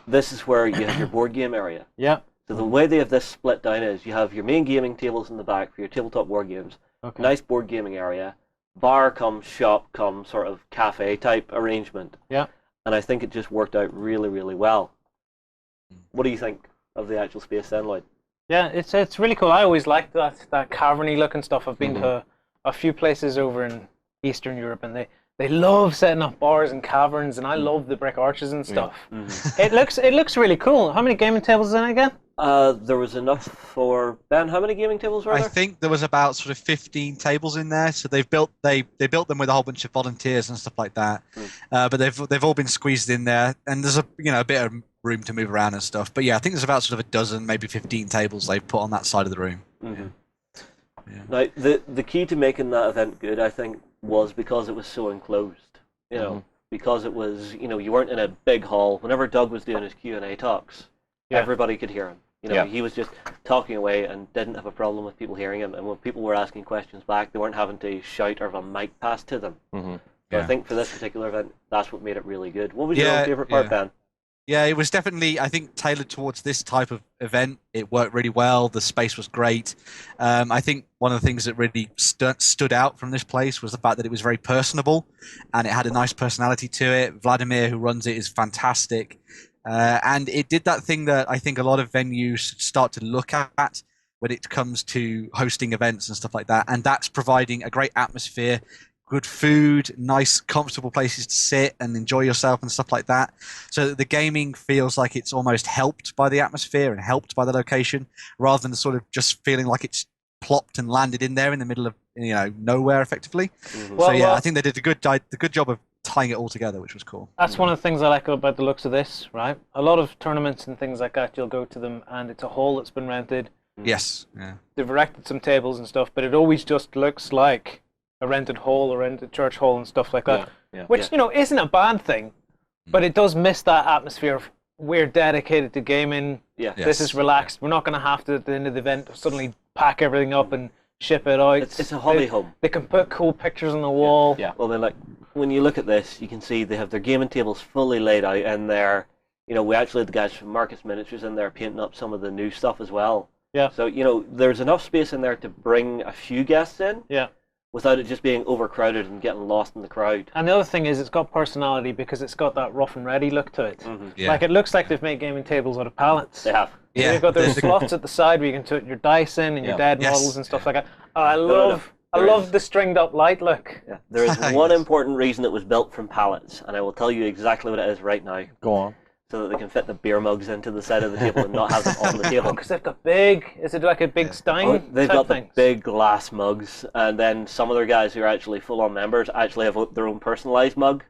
this is where you have your board game area. Yeah. So the way they have this split down is you have your main gaming tables in the back for your tabletop war games. Okay. Nice board gaming area. Bar come shop come sort of cafe type arrangement. Yeah. And I think it just worked out really, really well. What do you think of the actual space then, Lloyd? Yeah, it's really cool. I always liked that caverny looking stuff. I've been to a few places over in Eastern Europe, and they love setting up bars and caverns, and I love the brick arches and stuff. It looks really cool. How many gaming tables is in it again? There was enough for Ben. How many gaming tables were there? I think there was about sort of 15 tables in there. So they built them with a whole bunch of volunteers and stuff like that. But they've all been squeezed in there, and there's a bit of room to move around and stuff. But yeah, I think there's about sort of a dozen, maybe 15 tables they've put on that side of the room. Yeah. Now the key to making that event good, I think, was because it was so enclosed. You know, because it was you weren't in a big hall. Whenever Doug was doing his Q&A talks, everybody could hear him. He was just talking away and didn't have a problem with people hearing him. And when people were asking questions back, they weren't having to shout or have a mic passed to them. So I think for this particular event, that's what made it really good. What was your own favorite part, Ben? Yeah, it was definitely, I think, tailored towards this type of event. It worked really well. The space was great. I think one of the things that really stood out from this place was the fact that it was very personable, and it had a nice personality to it. Vladimir, who runs it, is fantastic. And it did that thing that I think a lot of venues start to look at when it comes to hosting events and stuff like that. And that's providing a great atmosphere, good food, nice, comfortable places to sit and enjoy yourself and stuff like that. So that the gaming feels like it's almost helped by the atmosphere and helped by the location, rather than sort of just feeling like it's plopped and landed in there in the middle of nowhere effectively. So yeah, I think they did a good job of tying it all together, which was cool. That's one of the things I like about the looks of this, right? A lot of tournaments and things like that, you'll go to them and it's a hall that's been rented. Yes. Yeah. They've erected some tables and stuff, but it always just looks like a rented hall, a rented church hall and stuff like that. Which, isn't a bad thing, but it does miss that atmosphere of we're dedicated to gaming. This is relaxed. We're not going to have to, at the end of the event, suddenly pack everything up and ship it out. It's a hobby home. They can put cool pictures on the wall. Well, then, when you look at this, you can see they have their gaming tables fully laid out in there. We actually had the guys from Marcus Miniatures in there painting up some of the new stuff as well. So, there's enough space in there to bring a few guests in. Without it just being overcrowded and getting lost in the crowd. And the other thing is it's got personality because it's got that rough and ready look to it. Like it looks like they've made gaming tables out of pallets. They have. Yeah. They've got those slots at the side where you can put your dice in and your dead models and stuff like that. I love the stringed up light look. There is one important reason it was built from pallets, and I will tell you exactly what it is right now. Go on. So that they can fit the beer mugs into the side of the table and not have them on the table. Because they've got is it like a big Stein? They've got things? the big glass mugs, and then some other guys who are actually full-on members actually have their own personalised mug.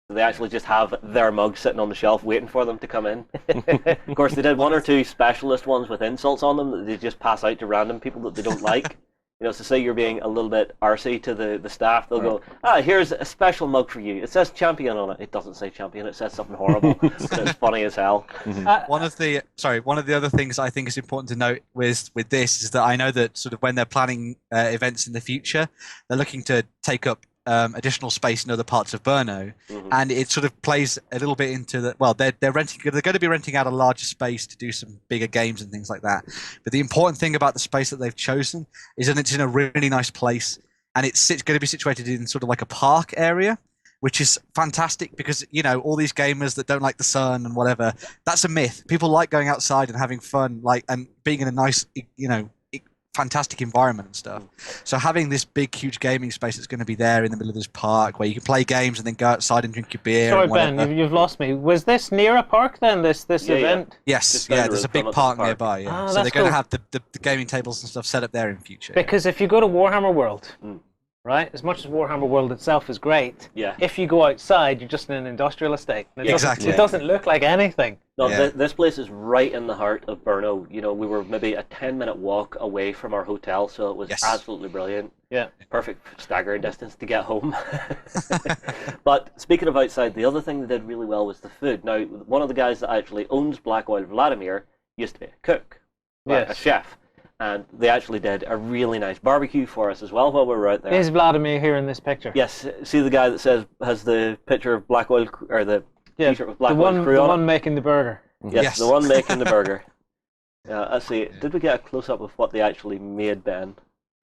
So they actually just have their mug sitting on the shelf waiting for them to come in. Of course, they did one or two specialist ones with insults on them that they just pass out to random people that they don't like. So say you're being a little bit arsey to the staff, they'll go, here's a special mug for you. It says champion on it. It doesn't say champion, it says something horrible. But it's funny as hell. One of the other things I think is important to note with this is that I know that sort of when they're planning events in the future, they're looking to take up additional space in other parts of Brno, and it sort of plays a little bit into the they're going to be renting out a larger space to do some bigger games and things like that. But the important thing about the space that they've chosen is that it's in a really nice place, and it's going to be situated in sort of like a park area, which is fantastic because all these gamers that don't like the sun and whatever, that's a myth. People like going outside and having fun, and being in a nice fantastic environment and stuff. So having this big, huge gaming space that's going to be there in the middle of this park where you can play games and then go outside and drink your beer. Sorry, Ben, you've lost me. Was this near a park then, this event? Yes, there's a big park nearby. So they're going to have the gaming tables and stuff set up there in future. Because if you go to Warhammer World, right, as much as Warhammer World itself is great, if you go outside, you're just in an industrial estate. It doesn't look like anything. No, this place is right in the heart of Brno. We were maybe a 10-minute walk away from our hotel, so it was absolutely brilliant. Perfect staggering distance to get home. But speaking of outside, the other thing they did really well was the food. Now, one of the guys that actually owns Black Oil, Vladimir, used to be a cook, a chef. and they actually did a really nice barbecue for us as well while we were out there. Is Vladimir here in this picture? Yes. See the guy that has the picture of Black Oil, or the t-shirt with Black Oil Crew the on one making the burger. Yes, the one making the burger. Yeah, let's see. Did we get a close-up of what they actually made, Ben?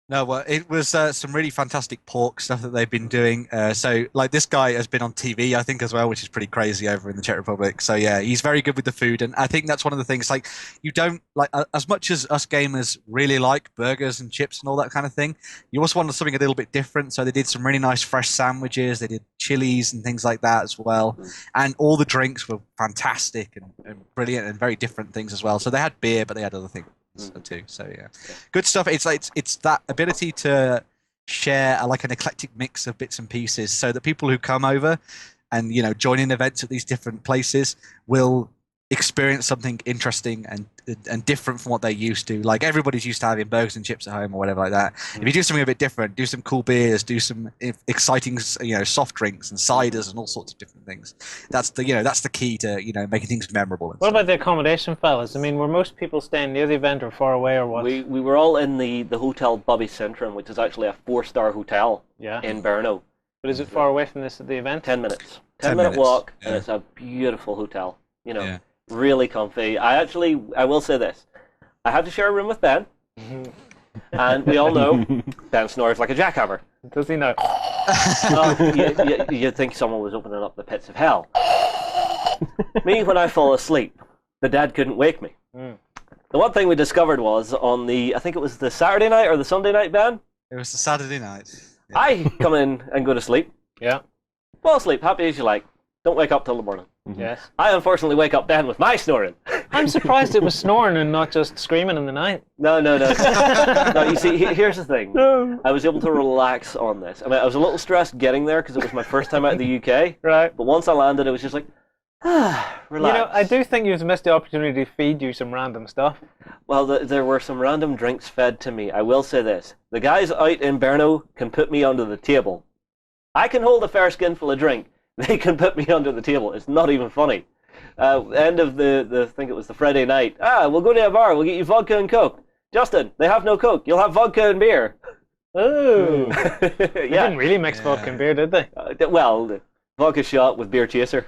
No, well, it was some really fantastic pork stuff that they've been doing. So, like, this guy has been on TV, I think, as well, which is pretty crazy over in the Czech Republic. So, yeah, he's very good with the food, and I think that's one of the things. Like, you don't like as much as us gamers really like burgers and chips and all that kind of thing. You also wanted something a little bit different. So they did some really nice fresh sandwiches. They did chilies and things like that as well, and all the drinks were fantastic and brilliant and very different things as well. So they had beer, but they had other things. Too. So yeah, good stuff. It's like it's that ability to share like an eclectic mix of bits and pieces, so that people who come over and join in events at these different places will experience something interesting and different from what they're used to. Like everybody's used to having burgers and chips at home or whatever like that. If you do something a bit different, do some cool beers, do some exciting soft drinks and ciders and all sorts of different things. That's the key to making things memorable. What about the accommodation, fellas? I mean, were most people staying near the event or far away or what? We were all in the Hotel Bobby Centrum, which is actually a 4-star hotel in Brno. But is it far away from the event? 10 minutes. 10-minute walk, and it's a beautiful hotel. Really comfy. I will say this. I had to share a room with Ben, and we all know Ben snores like a jackhammer. Does he know? You'd think someone was opening up the pits of hell. Me, when I fall asleep, the dad couldn't wake me. The one thing we discovered was on I think it was the Saturday night or the Sunday night, Ben? It was the Saturday night. Yeah. I come in and go to sleep. Yeah. Fall asleep, happy as you like. Don't wake up till the morning. Yes. I unfortunately wake up Ben with my snoring. I'm surprised it was snoring and not just screaming in the night. No. No, you see, here's the thing. No. I was able to relax on this. I mean, I was a little stressed getting there because it was my first time out of the UK. Right. But once I landed, it was just like, relax. I do think you've missed the opportunity to feed you some random stuff. Well, there were some random drinks fed to me. I will say this. The guys out in Brno can put me under the table. I can hold a fair skinful of drink. They can put me under the table. It's not even funny. End of I think it was the Friday night. We'll go to a bar. We'll get you vodka and Coke. Justin, they have no Coke. You'll have vodka and beer. Oh. They didn't really mix vodka and beer, did they? Well, vodka shot with beer chaser.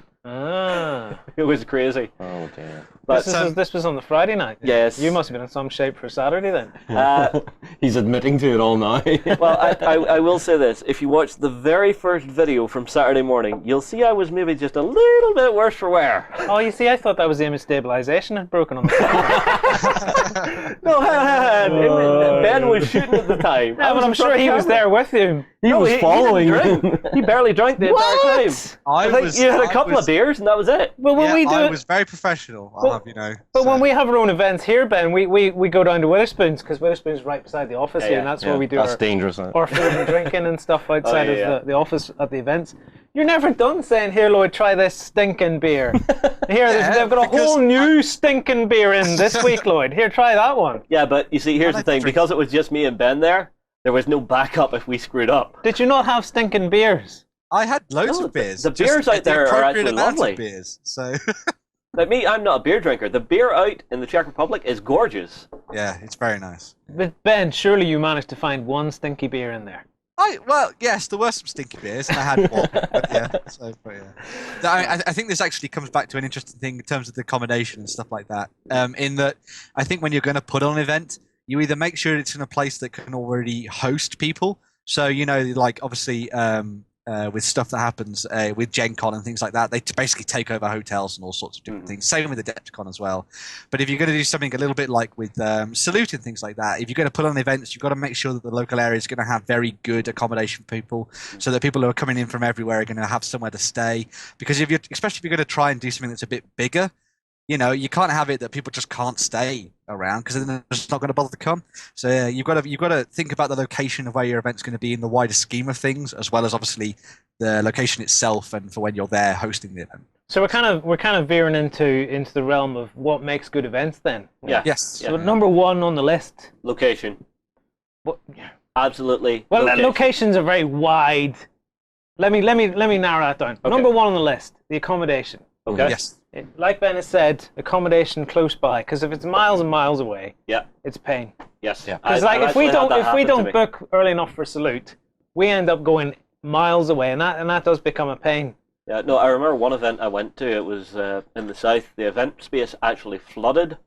It was crazy. Oh, dear. But this was on the Friday night? Yes. You must have been in some shape for Saturday then. He's admitting to it all now. Well, I will say this. If you watch the very first video from Saturday morning, you'll see I was maybe just a little bit worse for wear. Oh, you see, I thought that was the image stabilization had broken on the camera. No, Ben was shooting at the time. Yeah, but I'm sure he was there with you. He was following. He barely drank the entire time. I think you had a couple of beers and that was it. Well, I was very professional. But when we have our own events here, Ben, we go down to Witherspoon's because Witherspoon's right beside the office here, and that's where we do our food and drinking and stuff outside of the office at the events. You're never done saying, "Here, Lloyd, try this stinking beer." Here, they've got a whole new stinking beer in this week, Lloyd. Here, try that one. Yeah, but you see, here's the thing: because it was just me and Ben there was no backup if we screwed up. Did you not have stinking beers? I had loads of beers. The beers out there are actually lovely. Beers, so. Like me, I'm not a beer drinker. The beer out in the Czech Republic is gorgeous. Yeah, it's very nice. But Ben, surely you managed to find one stinky beer in there. Well, yes, there were some stinky beers, and I had one. I think this actually comes back to an interesting thing in terms of the accommodation and stuff like that. In that, I think when you're going to put on an event, you either make sure it's in a place that can already host people. So, like obviously with stuff that happens with Gen Con and things like that, they basically take over hotels and all sorts of different things. Same with the Adepticon as well. But if you're going to do something a little bit like with Salute and things like that, if you're going to put on events, you've got to make sure that the local area is going to have very good accommodation for people, so that people who are coming in from everywhere are going to have somewhere to stay. Because especially if you're going to try and do something that's a bit bigger, you can't have it that people just can't stay around because then they're just not going to bother to come. So you've got to think about the location of where your event's going to be in the wider scheme of things, as well as obviously the location itself and for when you're there hosting the event. So we're kind of veering into the realm of what makes good events then. Yeah. Yes. So number one on the list. Location. What? Absolutely. Well, locations are very wide. Let me narrow that down. Okay. Number one on the list, the accommodation. Okay. Yes. like Ben has said, accommodation close by. Because if it's miles and miles away, it's a pain. Yes. Because if we don't book early enough for Salute, we end up going miles away, and that does become a pain. Yeah, no, I remember one event I went to. It was in the south. The event space actually flooded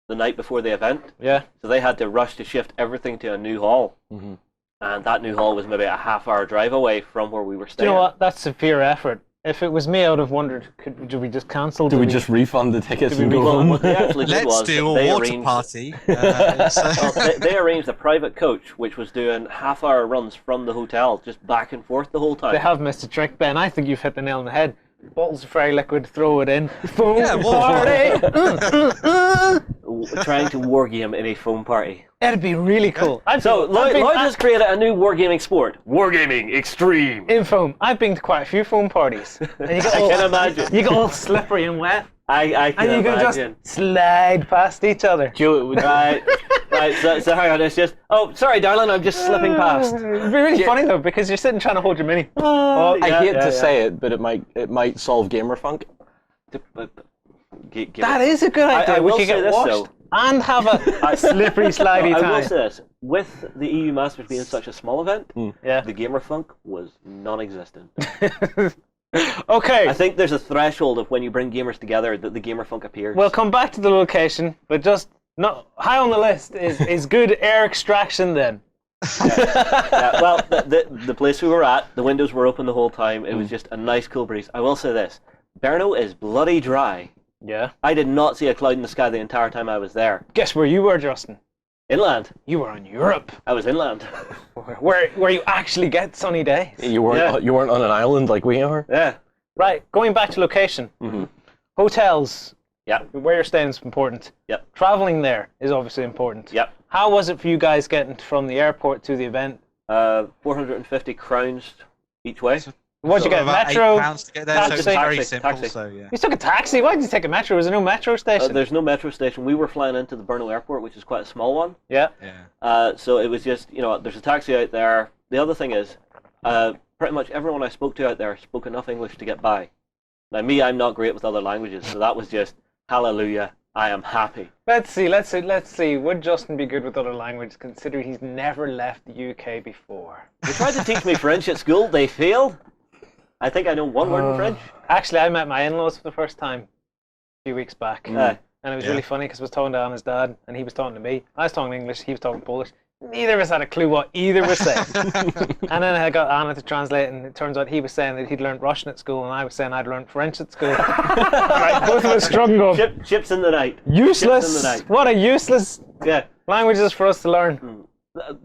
the night before the event. Yeah. So they had to rush to shift everything to a new hall. Mm-hmm. And that new hall was maybe a half-hour drive away from where we were staying. Do you know what? That's severe effort. If it was me, I would have wondered, do we just cancel? Do we just refund the tickets and go home? What they actually did Let's do a water party. They arranged a private coach which was doing half-hour runs from the hotel, just back and forth the whole time. They have missed a trick, Ben. I think you've hit the nail on the head. Bottles of fairy liquid, throw it in. Foam party! Trying to wargame in a foam party. It'd be really cool. Lloyd has created a new wargaming sport. Wargaming Extreme. In foam. I've been to quite a few foam parties. And you I can imagine. You get all slippery and wet. I can imagine. And you can just slide past each other. Right, so hang on, it's just, oh, sorry, darling, I'm just slipping past. It'd be really funny, though, because you're sitting trying to hold your mini. I hate to say it, but it might solve gamer funk. That is a good idea. We could get washed and have a slippery, slidey time. I will say this, with the EU Masters being such a small event, the gamer funk was non-existent. Okay. I think there's a threshold of when you bring gamers together that the gamer funk appears. We'll come back to the location, but just not high on the list is good air extraction then. Well, the place we were at, the windows were open the whole time. It was just a nice cool breeze. I will say this, Brno is bloody dry. Yeah. I did not see a cloud in the sky the entire time I was there. Guess where you were, Justin? Inland. You were in Europe. I was inland. where you actually get sunny days. You weren't on an island like we are? Yeah. Right, going back to location. Mm-hmm. Hotels. Yeah. Where you're staying is important. Yep. Traveling there is obviously important. Yep. How was it for you guys getting from the airport to the event? 450 crowns each way. What'd you get? Metro? £8 to get there, so it's very simple. Taxi. So, yeah. You took a taxi? Why did you take a metro? Was there no metro station? There's no metro station. We were flying into the Brno airport, which is quite a small one. Yeah. So it was just, there's a taxi out there. The other thing is, pretty much everyone I spoke to out there spoke enough English to get by. Now, I'm not great with other languages, so that was just, hallelujah, I am happy. Let's see. Would Justin be good with other languages, considering he's never left the UK before? They tried to teach me French at school. They failed. I think I know one word in French. Actually, I met my in-laws for the first time a few weeks back. And it was really funny because I was talking to Anna's dad and he was talking to me. I was talking English, he was talking Polish. Neither of us had a clue what either was saying. And then I got Anna to translate, and it turns out he was saying that he'd learned Russian at school and I was saying I'd learned French at school. Right, both of us struggling. Ships in the night. Useless. Ships in the night. What a useless languages for us to learn.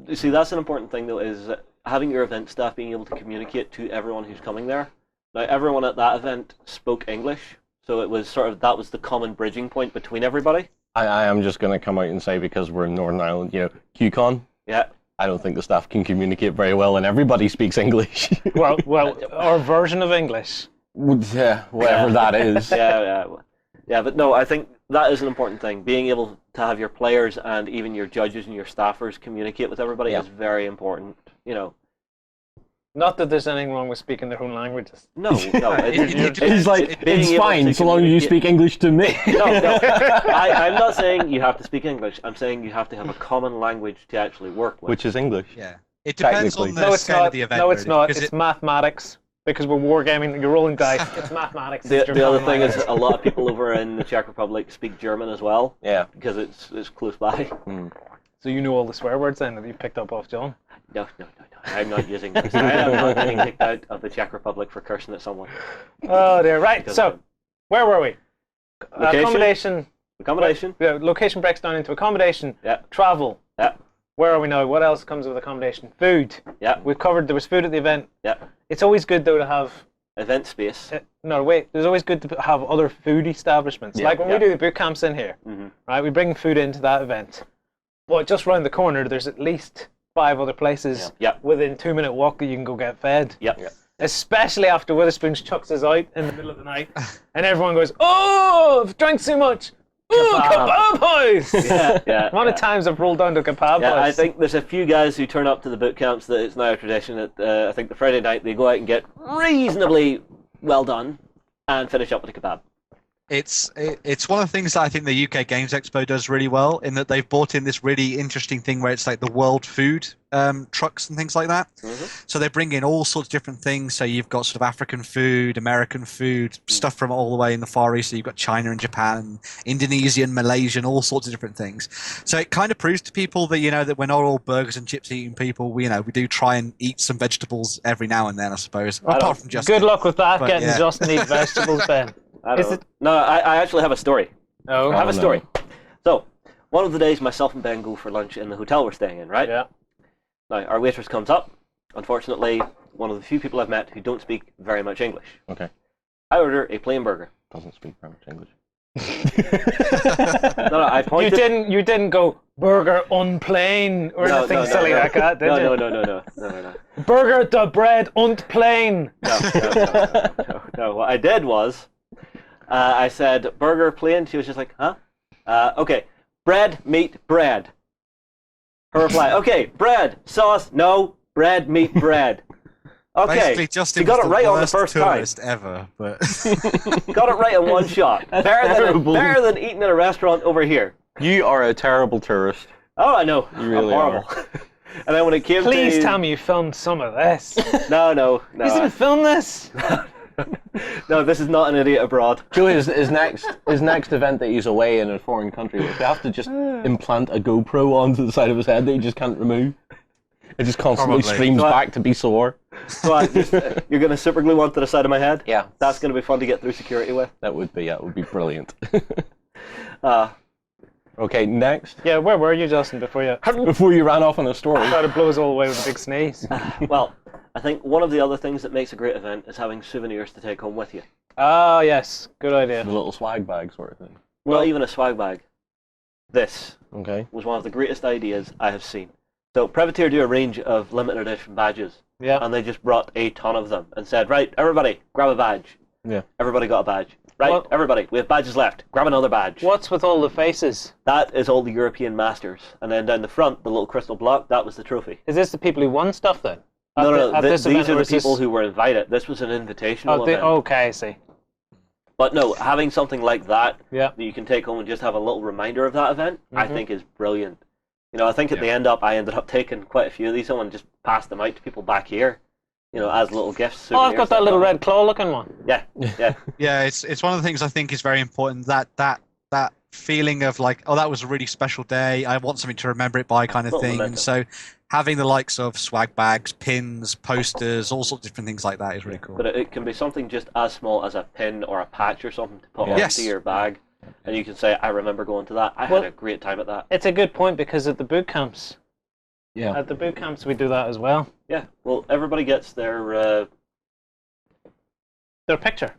You see, that's an important thing though, is having your event staff being able to communicate to everyone who's coming there. Now, everyone at that event spoke English, so it was that was the common bridging point between everybody. I am just going to come out and say, because we're in Northern Ireland, QCon. Yeah. I don't think the staff can communicate very well, and everybody speaks English. well, our version of English. Yeah, whatever that is. Yeah, but no, I think that is an important thing. Being able to have your players and even your judges and your staffers communicate with everybody is very important. Not that there's anything wrong with speaking their own languages. No. He's like, it's fine so long as you speak English to me. No. I'm not saying you have to speak English. I'm saying you have to have a common language to actually work with. Which is English. Yeah. It depends on the scale of the event. No, it's really, not. It's mathematics. Because we're wargaming, you're rolling dice. It's mathematics. The other thing is a lot of people over in the Czech Republic speak German as well. Yeah. Because it's close by. So you know all the swear words then that you picked up off John? No. I'm not using this. I am not getting kicked out of the Czech Republic for cursing at someone. Oh dear. Right. So, where were we? Location. Accommodation. Location breaks down into accommodation. Yeah. Travel. Yeah. Where are we now? What else comes with accommodation? Food. Yeah. We've covered. There was food at the event. Yeah. It's always good though to have event space. There's always good to have other food establishments. Like when we do the boot camps in here, right? We bring food into that event. But just round the corner, there's at least 5 other places within 2-minute walk that you can go get fed. Especially after Witherspoons chucks us out in the middle of the night, and everyone goes, "Oh, I've drank too much. Ooh, kebab house!" A lot of times I've rolled down to kebab house. I think there's a few guys who turn up to the boot camps that it's now a tradition that I think the Friday night they go out and get reasonably well done and finish up with a kebab. It's one of the things that I think the UK Games Expo does really well, in that they've brought in this really interesting thing where it's like the world food trucks and things like that. So they bring in all sorts of different things. So you've got sort of African food, American food, stuff from all the way in the Far East. So you've got China and Japan, Indonesian, Malaysian, all sorts of different things. So it kind of proves to people that, that we're not all burgers and chips eating people. We do try and eat some vegetables every now and then, I suppose. Apart from Justin. Good luck with that, getting Justin to eat vegetables, Ben. No, I actually have a story. Oh, I have a story. So, one of the days, myself and Ben go for lunch in the hotel we're staying in, right? Yeah. Now, our waitress comes up. Unfortunately, one of the few people I've met who don't speak very much English. Okay. I order a plain burger. Doesn't speak very much English. I pointed. You didn't go burger on plain or anything silly like that, did you? No. Burger the bread und plain. No. What I did was, I said burger plain. She was just like, huh? Okay. Bread, meat, bread. Her reply, okay. Bread, sauce, no. Bread, meat, bread. Okay. Basically, Justin you got it right on the first time. Ever, but got it right in one shot. Better than eating at a restaurant over here. You are a terrible tourist. Oh, I know. You really I'm horrible. are. And then when it came Please tell me you filmed some of this. No. You didn't film this? No, this is not an idiot abroad. Joey, his next event that he's away in a foreign country, we have to just implant a GoPro onto the side of his head that he just can't remove. It just constantly streams back to be sore. So you're going to super glue onto the side of my head? Yeah. That's going to be fun to get through security with. That would be brilliant. Okay, next. Yeah, where were you, Justin, before you ran off on a story? Tried to blow us all away with a big sneeze. Well, I think one of the other things that makes a great event is having souvenirs to take home with you. Ah, yes. Good idea. The little swag bag sort of thing. Well, even a swag bag. This was one of the greatest ideas I have seen. So Privateer do a range of limited edition badges. Yeah. And they just brought a ton of them and said, right, everybody, grab a badge. Yeah. Everybody got a badge. Right, everybody, we have badges left. Grab another badge. What's with all the faces? That is all the European Masters. And then down the front, the little crystal block, that was the trophy. Is this the people who won stuff then? No, these are the people who were invited. This was an invitational event. Okay, I see. But no, having something like that that you can take home and just have a little reminder of that event, I think is brilliant. I think at the end I ended up taking quite a few of these and just passed them out to people back here, as little gifts. Oh, I've got that little red claw looking one. Yeah. Yeah, it's one of the things I think is very important, that feeling of like, oh, that was a really special day, I want something to remember it by kind of thing. And so having the likes of swag bags, pins, posters, all sorts of different things like that is really cool. But it can be something just as small as a pin or a patch or something to put onto your bag. And you can say, I remember going to that. I had a great time at that. It's a good point because at the boot camps, at the boot camps we do that as well. Yeah, well, everybody gets their picture.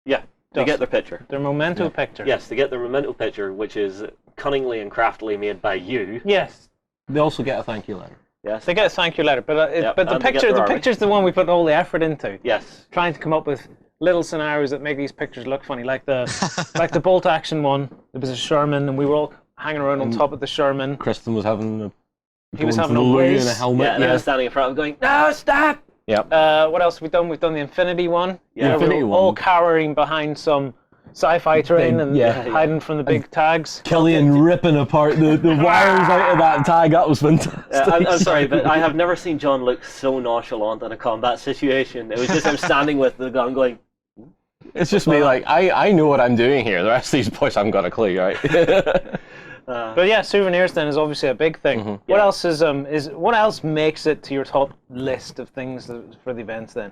Yeah, they get their picture. Their memento picture. Yes, they get their memento picture, which is cunningly and craftily made by you. Yes. They also get a thank you letter. Yes. They get a thank you letter, but the picture's the one we put all the effort into. Yes. Trying to come up with little scenarios that make these pictures look funny, like the bolt action one. It was a Sherman, and we were all hanging around on top of the Sherman. Kristen was having a whiz and a helmet. Yeah, and I was standing in front of going, no, stop! Yeah. What else have we done? We've done the Infinity one. Yeah, we were all cowering behind some sci-fi terrain and hiding from the big tags. Killian ripping apart the wires out of that tag. That was fantastic. I'm sorry, but I have never seen John look so nonchalant in a combat situation. It was just him standing with the gun going... It's just me, like, I know what I'm doing here. The rest of these boys haven't got a clue, right? But yeah, souvenirs then is obviously a big thing. What else what else makes it to your top list of things for the events then?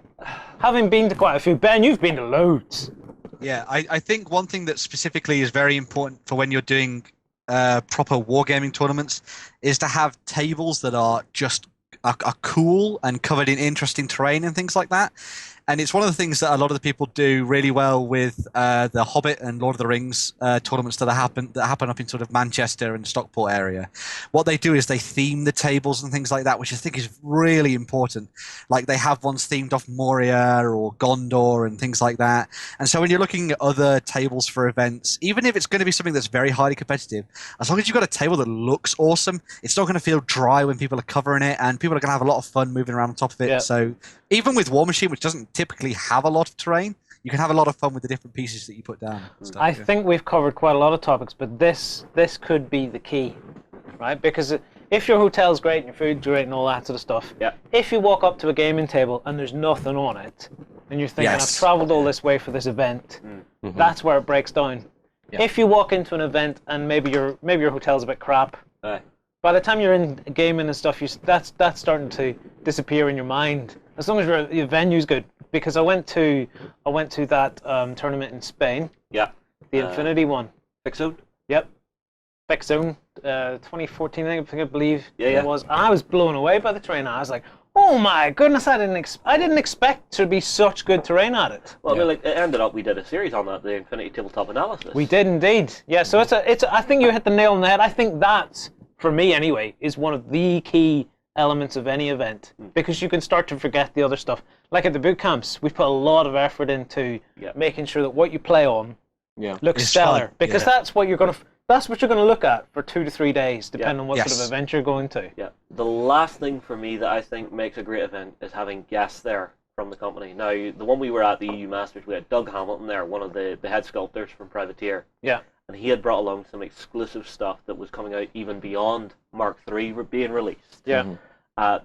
Having been to quite a few, Ben, you've been to loads. Yeah, I think one thing that specifically is very important for when you're doing proper wargaming tournaments is to have tables that are just are cool and covered in interesting terrain and things like that. And it's one of the things that a lot of the people do really well with the Hobbit and Lord of the Rings tournaments that happen up in sort of Manchester and Stockport area. What they do is they theme the tables and things like that, which I think is really important. Like they have ones themed off Moria or Gondor and things like that. And so when you're looking at other tables for events, even if it's going to be something that's very highly competitive, as long as you've got a table that looks awesome, it's not going to feel dry when people are covering it, and people are going to have a lot of fun moving around on top of it. Yeah. So even with Warmachine, which doesn't typically have a lot of terrain, you can have a lot of fun with the different pieces that you put down. And stuff, I think we've covered quite a lot of topics, but this could be the key, right? Because if your hotel's great and your food's great and all that sort of stuff, if you walk up to a gaming table and there's nothing on it, and you're thinking, I've travelled all this way for this event, that's where it breaks down. If you walk into an event and maybe your hotel's a bit crap, by the time you're in gaming and stuff, that's starting to disappear in your mind. As long as your venue's good. Because I went to that tournament in Spain. Yeah. The Infinity one. Fix Zone? Yep. Fix Zone, 2014, I believe it was. And I was blown away by the terrain. I was like, oh my goodness, I didn't expect to be such good terrain at it. Well, I mean, like, it ended up, we did a series on that, the Infinity Tabletop Analysis. We did indeed. Yeah, so I think you hit the nail on the head. I think that, for me anyway, is one of the key elements of any event, because you can start to forget the other stuff. Like at the boot camps, we put a lot of effort into making sure that what you play on looks stellar, because that's what you're going to look at for 2 to 3 days, depending on what sort of event you're going to. Yeah. The last thing for me that I think makes a great event is having guests there from the company. Now, the one we were at, the EU Masters, we had Doug Hamilton there, one of the head sculptors from Privateer. Yeah. And he had brought along some exclusive stuff that was coming out even beyond Mark III being released. Yeah.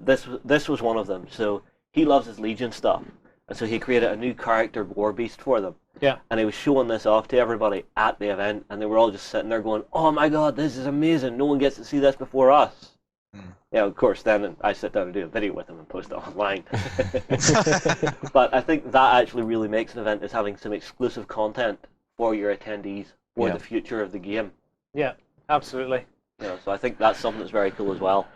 This was one of them. So he loves his Legion stuff, and so he created a new character war beast for them. Yeah. And he was showing this off to everybody at the event, and they were all just sitting there going, "Oh my God, this is amazing! No one gets to see this before us." Yeah, of course. Then I sit down and do a video with him and post it online. But I think that actually really makes an event, is having some exclusive content for your attendees for the future of the game. Yeah, absolutely. So I think that's something that's very cool as well.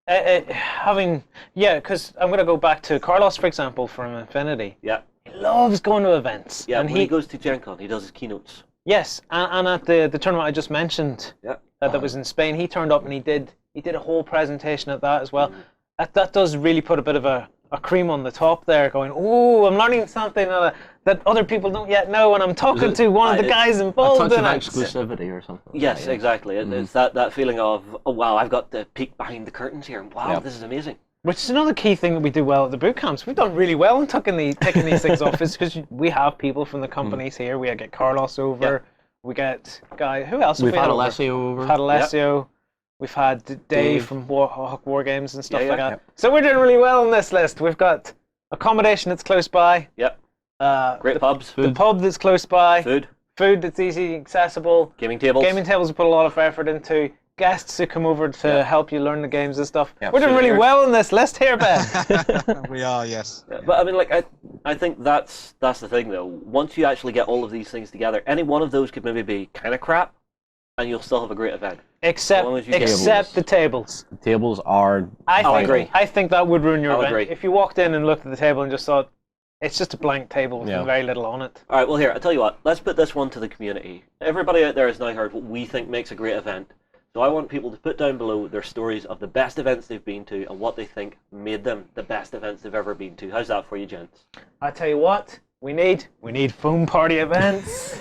Because I'm going to go back to Carlos, for example, from Infinity. Yeah. He loves going to events. Yeah, and when he goes to Gen Con, he does his keynotes. Yes, and at the tournament I just mentioned, that was in Spain, he turned up and he did a whole presentation at that as well. That does really put a bit of a cream on the top there, going, oh, I'm learning something that other people don't yet know, and I'm talking to one of the guys involved in it. Exclusivity or something. Yes, exactly. It's that feeling of, oh wow, I've got the peek behind the curtains here, and wow, this is amazing. Which is another key thing that we do well at the boot camps. We've done really well in taking these things off, because we have people from the companies here. We get Carlos over. We get who else? We've had Alessio over. We've had Alessio. We've had Dave from War Games and stuff like that. So we're doing really well on this list. We've got accommodation that's close by. Yep. Great pubs. The pub that's close by. Food that's easy, accessible. Gaming tables. Gaming tables we put a lot of effort into. Guests who come over to help you learn the games and stuff. We're doing really well on this list here, Ben. We are, yes. But I mean, like, I think that's the thing, though. Once you actually get all of these things together, any one of those could maybe be kind of crap, and you'll still have a great event. Except the tables. The tables are... I agree. I think that would ruin your event. If you walked in and looked at the table and just thought, it's just a blank table with very little on it. All right, well, here, I'll tell you what. Let's put this one to the community. Everybody out there has now heard what we think makes a great event. So I want people to put down below their stories of the best events they've been to and what they think made them the best events they've ever been to. How's that for you, gents? I tell you what, we need foam party events.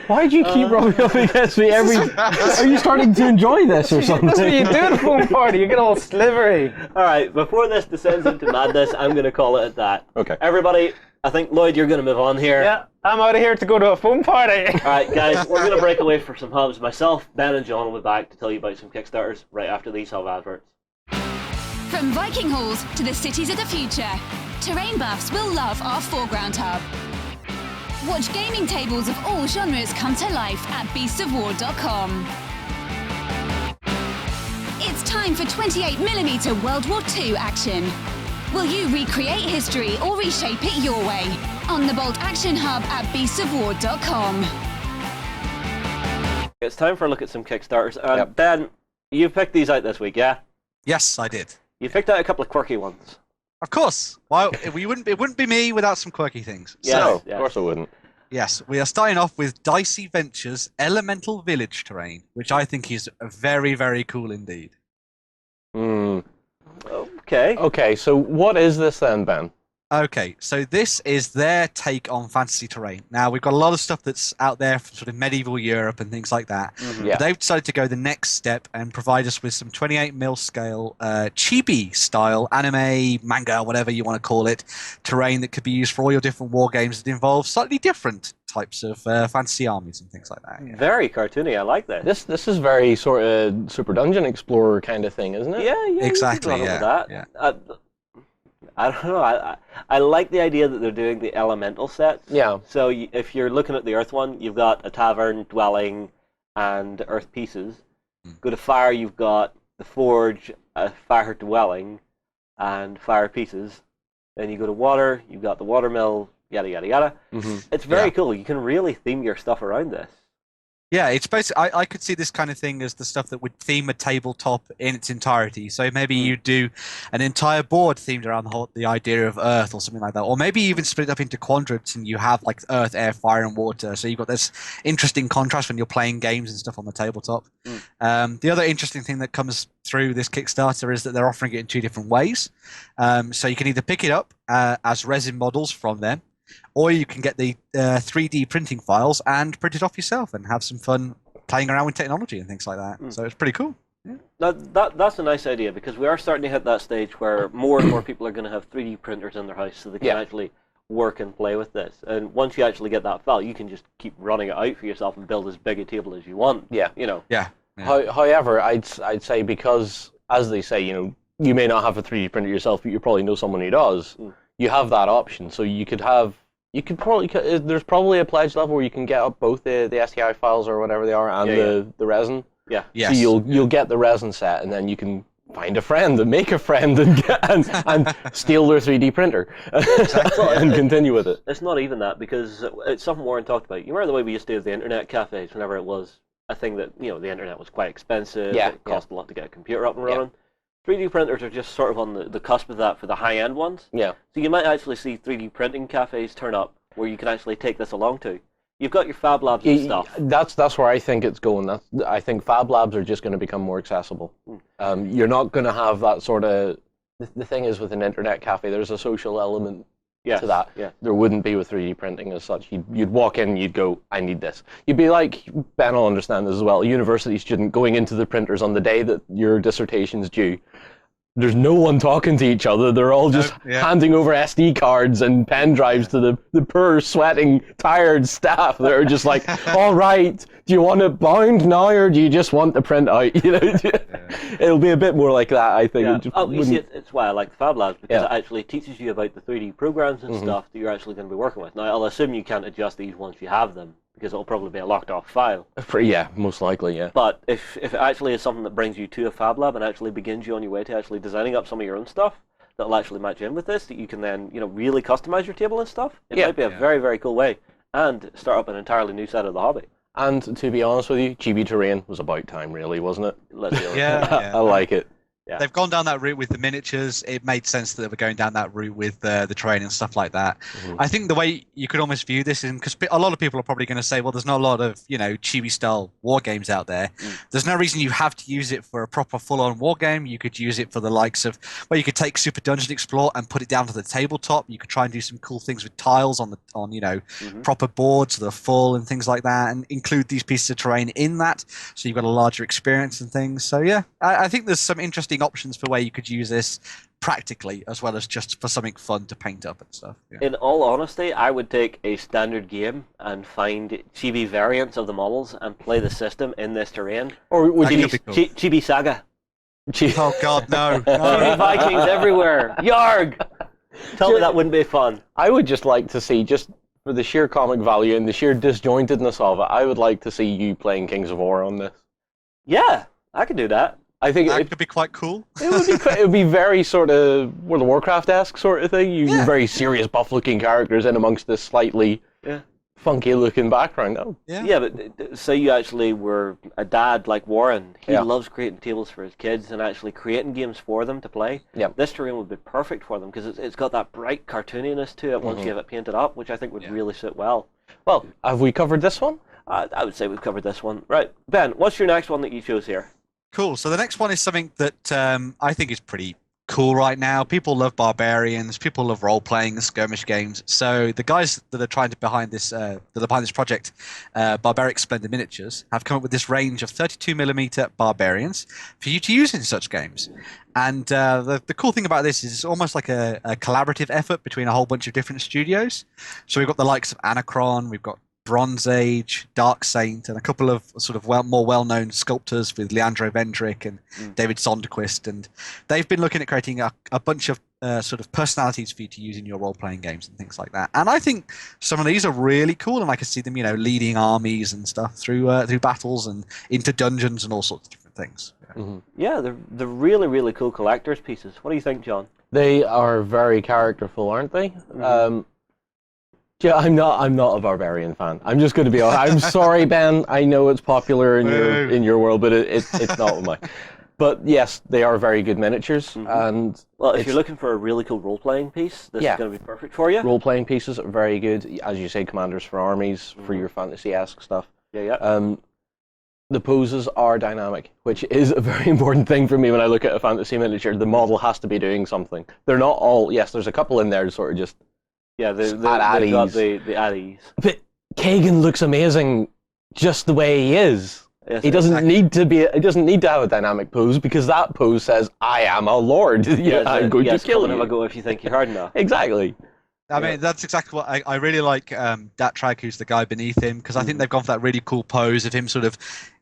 Why do you keep rubbing up against me every... Are you starting to enjoy this or something? That's what you do at a foam party. You get all slivery. All right, before this descends into madness, I'm going to call it at that. Okay. Everybody, I think, Lloyd, you're going to move on here. Yeah, I'm out of here to go to a foam party. All right, guys, we're going to break away for some hubs. Myself, Ben, and John will be back to tell you about some Kickstarters right after these hub adverts. From Viking halls to the cities of the future, terrain buffs will love our foreground hub. Watch gaming tables of all genres come to life at beastsofwar.com. It's time for 28mm World War II action. Will you recreate history or reshape it your way? On the Bolt Action Hub at beastsofwar.com. It's time for a look at some Kickstarters. Ben, you picked these out this week, yeah? Yes, I did. You picked out a couple of quirky ones. Of course. Well, it wouldn't be me without some quirky things. Yes, so, of course it wouldn't. Yes, we are starting off with Dicey Ventures Elemental Village Terrain, which I think is very, very cool indeed. Okay. Okay, so what is this then, Ben? Okay, so this is their take on fantasy terrain. Now, we've got a lot of stuff that's out there from sort of medieval Europe and things like that. But they've decided to go the next step and provide us with some 28mm scale, chibi-style anime, manga, whatever you want to call it, terrain that could be used for all your different war games that involve slightly different types of fantasy armies and things like that. Yeah. Very cartoony. I like that. This is very sort of Super Dungeon Explorer kind of thing, isn't it? Yeah, exactly. Yeah. I don't know. I like the idea that they're doing the elemental sets. Yeah. So if you're looking at the Earth one, you've got a tavern, dwelling, and Earth pieces. Go to fire, you've got the forge, a fire dwelling, and fire pieces. Then you go to water, you've got the watermill, yada yada yada. It's very cool. You can really theme your stuff around this. Yeah, it's basically, I could see this kind of thing as the stuff that would theme a tabletop in its entirety. So maybe you do an entire board themed around the idea of Earth or something like that. Or maybe even split it up into quadrants and you have like Earth, air, fire, and water. So you've got this interesting contrast when you're playing games and stuff on the tabletop. The other interesting thing that comes through this Kickstarter is that they're offering it in 2 different ways. So you can either pick it up as resin models from them, or you can get the 3D printing files and print it off yourself and have some fun playing around with technology and things like that. So it's pretty cool. Yeah. That's a nice idea, because we are starting to hit that stage where more and more people are going to have 3D printers in their house so they can actually work and play with this. And once you actually get that file, you can just keep running it out for yourself and build as big a table as you want. Yeah. Yeah. However, I'd say, because, as they say, you may not have a 3D printer yourself, but you probably know someone who does. You have that option, so there's probably a pledge level where you can get up both the STI files or whatever they are and the resin. Yeah. Yes. So you'll get the resin set, and then you can find a friend and make a friend and steal their 3D printer and continue with it. It's not even that, because it's something Warren talked about. You remember the way we used to do the internet cafes whenever it was a thing that, the internet was quite expensive. It cost a lot to get a computer up and running. 3D printers are just sort of on the cusp of that for the high-end ones. Yeah. So you might actually see 3D printing cafes turn up where you can actually take this along to. You've got your Fab Labs and stuff. That's where I think it's going. I think Fab Labs are just going to become more accessible. You're not going to have that sort of... The thing is, with an internet cafe, there's a social element to that. Yeah. There wouldn't be with 3D printing as such. You'd walk in and you'd go, I need this. You'd be like, Ben will understand this as well, a university student going into the printers on the day that your dissertation's due. There's no one talking to each other. They're all just handing over SD cards and pen drives to the poor, sweating, tired staff that are just like, all right, do you want it bound now, or do you just want the print out? It'll be a bit more like that, I think. You see, it's why I like the Fab Labs, because it actually teaches you about the 3D programs and stuff that you're actually going to be working with. Now, I'll assume you can't adjust these once you have them, because it'll probably be a locked-off file. Yeah, most likely, yeah. But if it actually is something that brings you to a Fab Lab and actually begins you on your way to actually designing up some of your own stuff that'll actually match in with this, that you can then, really customize your table and stuff, it might be a very, very cool way, and start up an entirely new side of the hobby. And to be honest with you, chibi terrain was about time, really, wasn't it? Let's be honest. I like it. Yeah. They've gone down that route with the miniatures. It made sense that they were going down that route with the terrain and stuff like that. I think the way you could almost view this is, because a lot of people are probably going to say, well, there's not a lot of, chibi-style war games out there. There's no reason you have to use it for a proper full-on war game. You could use it for the likes of, you could take Super Dungeon Explore and put it down to the tabletop. You could try and do some cool things with tiles on proper boards that are full and things like that, and include these pieces of terrain in that, so you've got a larger experience and things. So yeah, I think there's some interesting options for where you could use this practically, as well as just for something fun to paint up and stuff. Yeah. In all honesty, I would take a standard game and find chibi variants of the models and play the system in this terrain. Or would you Chibi Saga? Oh God, no! Chibi Vikings everywhere. Yarg! Tell me that wouldn't be fun. I would just like to see, just for the sheer comic value and the sheer disjointedness of it, I would like to see you playing Kings of War on this. Yeah, I could do that. I think that could be quite cool. It would be very sort of World of Warcraft-esque sort of thing. You very serious, buff-looking characters in amongst this slightly funky-looking background. Oh. Yeah, but say you actually were a dad like Warren. He loves creating tables for his kids and actually creating games for them to play. Yeah. This terrain would be perfect for them, because it's got that bright cartooniness to it once you have it painted up, which I think would really sit well. Well, have we covered this one? I would say we've covered this one. Right, Ben, what's your next one that you chose here? Cool. So the next one is something that I think is pretty cool right now. People love barbarians. People love role-playing and skirmish games. So the guys that are behind this project, Barbaric Splendor Miniatures, have come up with this range of 32mm barbarians for you to use in such games. And the cool thing about this is it's almost like a collaborative effort between a whole bunch of different studios. So we've got the likes of Anachron, we've got Bronze Age, Dark Saint, and a couple of sort of more well-known sculptors with Leandro Vendrick and David Sonderquist, and they've been looking at creating a bunch of sort of personalities for you to use in your role-playing games and things like that. And I think some of these are really cool, and I can see them, leading armies and stuff through battles and into dungeons and all sorts of different things. Yeah, they're really, really cool collector's pieces. What do you think, John? They are very characterful, aren't they? Yeah, I'm not a barbarian fan. I'm just going to be honest. I'm sorry, Ben. I know it's popular in your world, but it's not with mine. But yes, they are very good miniatures. And well, if you're looking for a really cool role-playing piece, this is going to be perfect for you. Role-playing pieces are very good, as you say, commanders for armies, for your fantasy-esque stuff. Yeah. The poses are dynamic, which is a very important thing for me when I look at a fantasy miniature. The model has to be doing something. They're not all. Yes, there's a couple in there sort of just. Yeah, they've got the at ease. But Kagan looks amazing just the way he is. Yes, he doesn't need to be. He doesn't need to have a dynamic pose because that pose says, "I am a lord. I'm going to kill you." Have a go if you think you're hard enough. Exactly. I mean, that's exactly what I really like. Datrag, who's the guy beneath him, because I think they've gone for that really cool pose of him sort of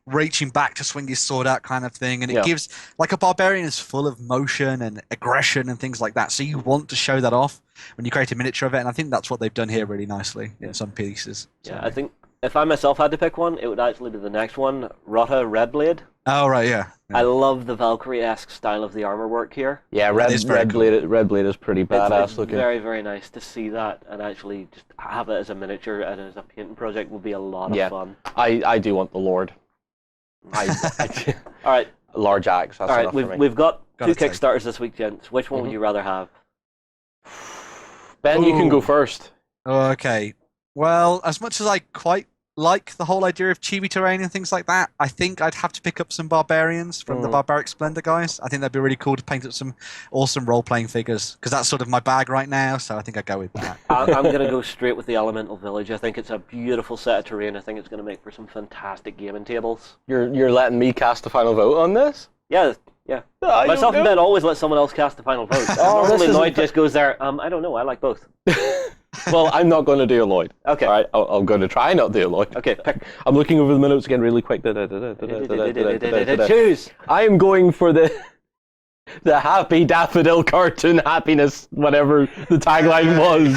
reaching back to swing his sword out, kind of thing, and it gives like a barbarian is full of motion and aggression and things like that. So you want to show that off when you create a miniature of it, and I think that's what they've done here really nicely in some pieces. So. Yeah, I think if I myself had to pick one, it would actually be the next one, Rota Redblade. Oh right, yeah. I love the Valkyrie-esque style of the armor work here. Yeah, Redblade is pretty badass it's looking. Very, very nice to see that, and actually just have it as a miniature and as a painting project would be a lot of fun. I do want the Lord. All right. Large axe. That's all right, enough for me. we've got two Kickstarters this week, gents. Which one would you rather have? Ben, you can go first. Okay. Well, as much as I quite like the whole idea of chibi terrain and things like that, I think I'd have to pick up some barbarians from the Barbaric Splendor guys. I think that'd be really cool to paint up some awesome role-playing figures, because that's sort of my bag right now, so I think I'd go with that. I'm going to go straight with the Elemental Village. I think it's a beautiful set of terrain. I think it's going to make for some fantastic gaming tables. You're letting me cast the final vote on this? Yeah. Myself and Ben always let someone else cast the final vote. Normally Lloyd just goes there, I don't know, I like both. Well, I'm not going to do a Lloyd. Okay. All right, I'm going to try not do a Lloyd. Okay, pick. I'm looking over the notes again really quick. Choose. I am going for the Happy Daffodil Cartoon Happiness, whatever the tagline was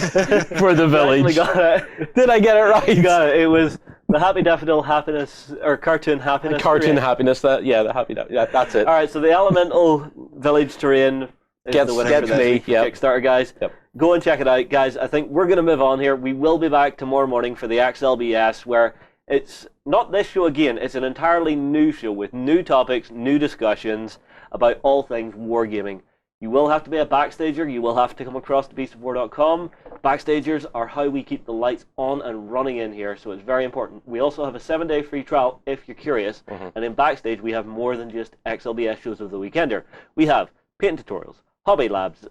for the village. You got it. Did I get it right? You got it. It was the Happy Daffodil Happiness, or Cartoon Happiness. Cartoon Happiness, the Happy Daffodil. Yeah, that's it. All right, so the Elemental Village terrain is the winner for this week for Kickstarter, guys. Yep. Go and check it out, guys. I think we're going to move on here. We will be back tomorrow morning for the XLBS, where it's not this show again. It's an entirely new show with new topics, new discussions about all things wargaming. You will have to be a backstager. You will have to come across to beastofwar.com. Backstagers are how we keep the lights on and running in here, so it's very important. We also have a 7-day free trial if you're curious. And in Backstage, we have more than just XLBS shows of the Weekender. We have paint tutorials, hobby labs,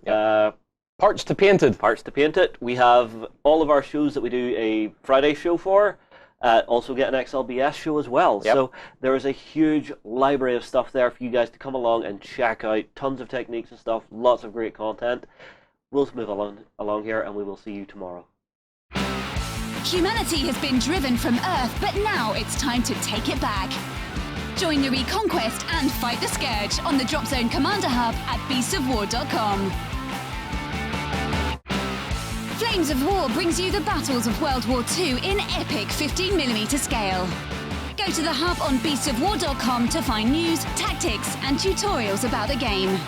Parts to paint it. Parts to paint it. We have all of our shows that we do a Friday show for. Also get an XLBS show as well. Yep. So there is a huge library of stuff there for you guys to come along and check out. Tons of techniques and stuff. Lots of great content. We'll move along here, and we will see you tomorrow. Humanity has been driven from Earth, but now it's time to take it back. Join the Reconquest and fight the Scourge on the Drop Zone Commander Hub at beastofwar.com. Flames of War brings you the battles of World War II in epic 15mm scale. Go to the hub on beastofwar.com to find news, tactics, and tutorials about the game.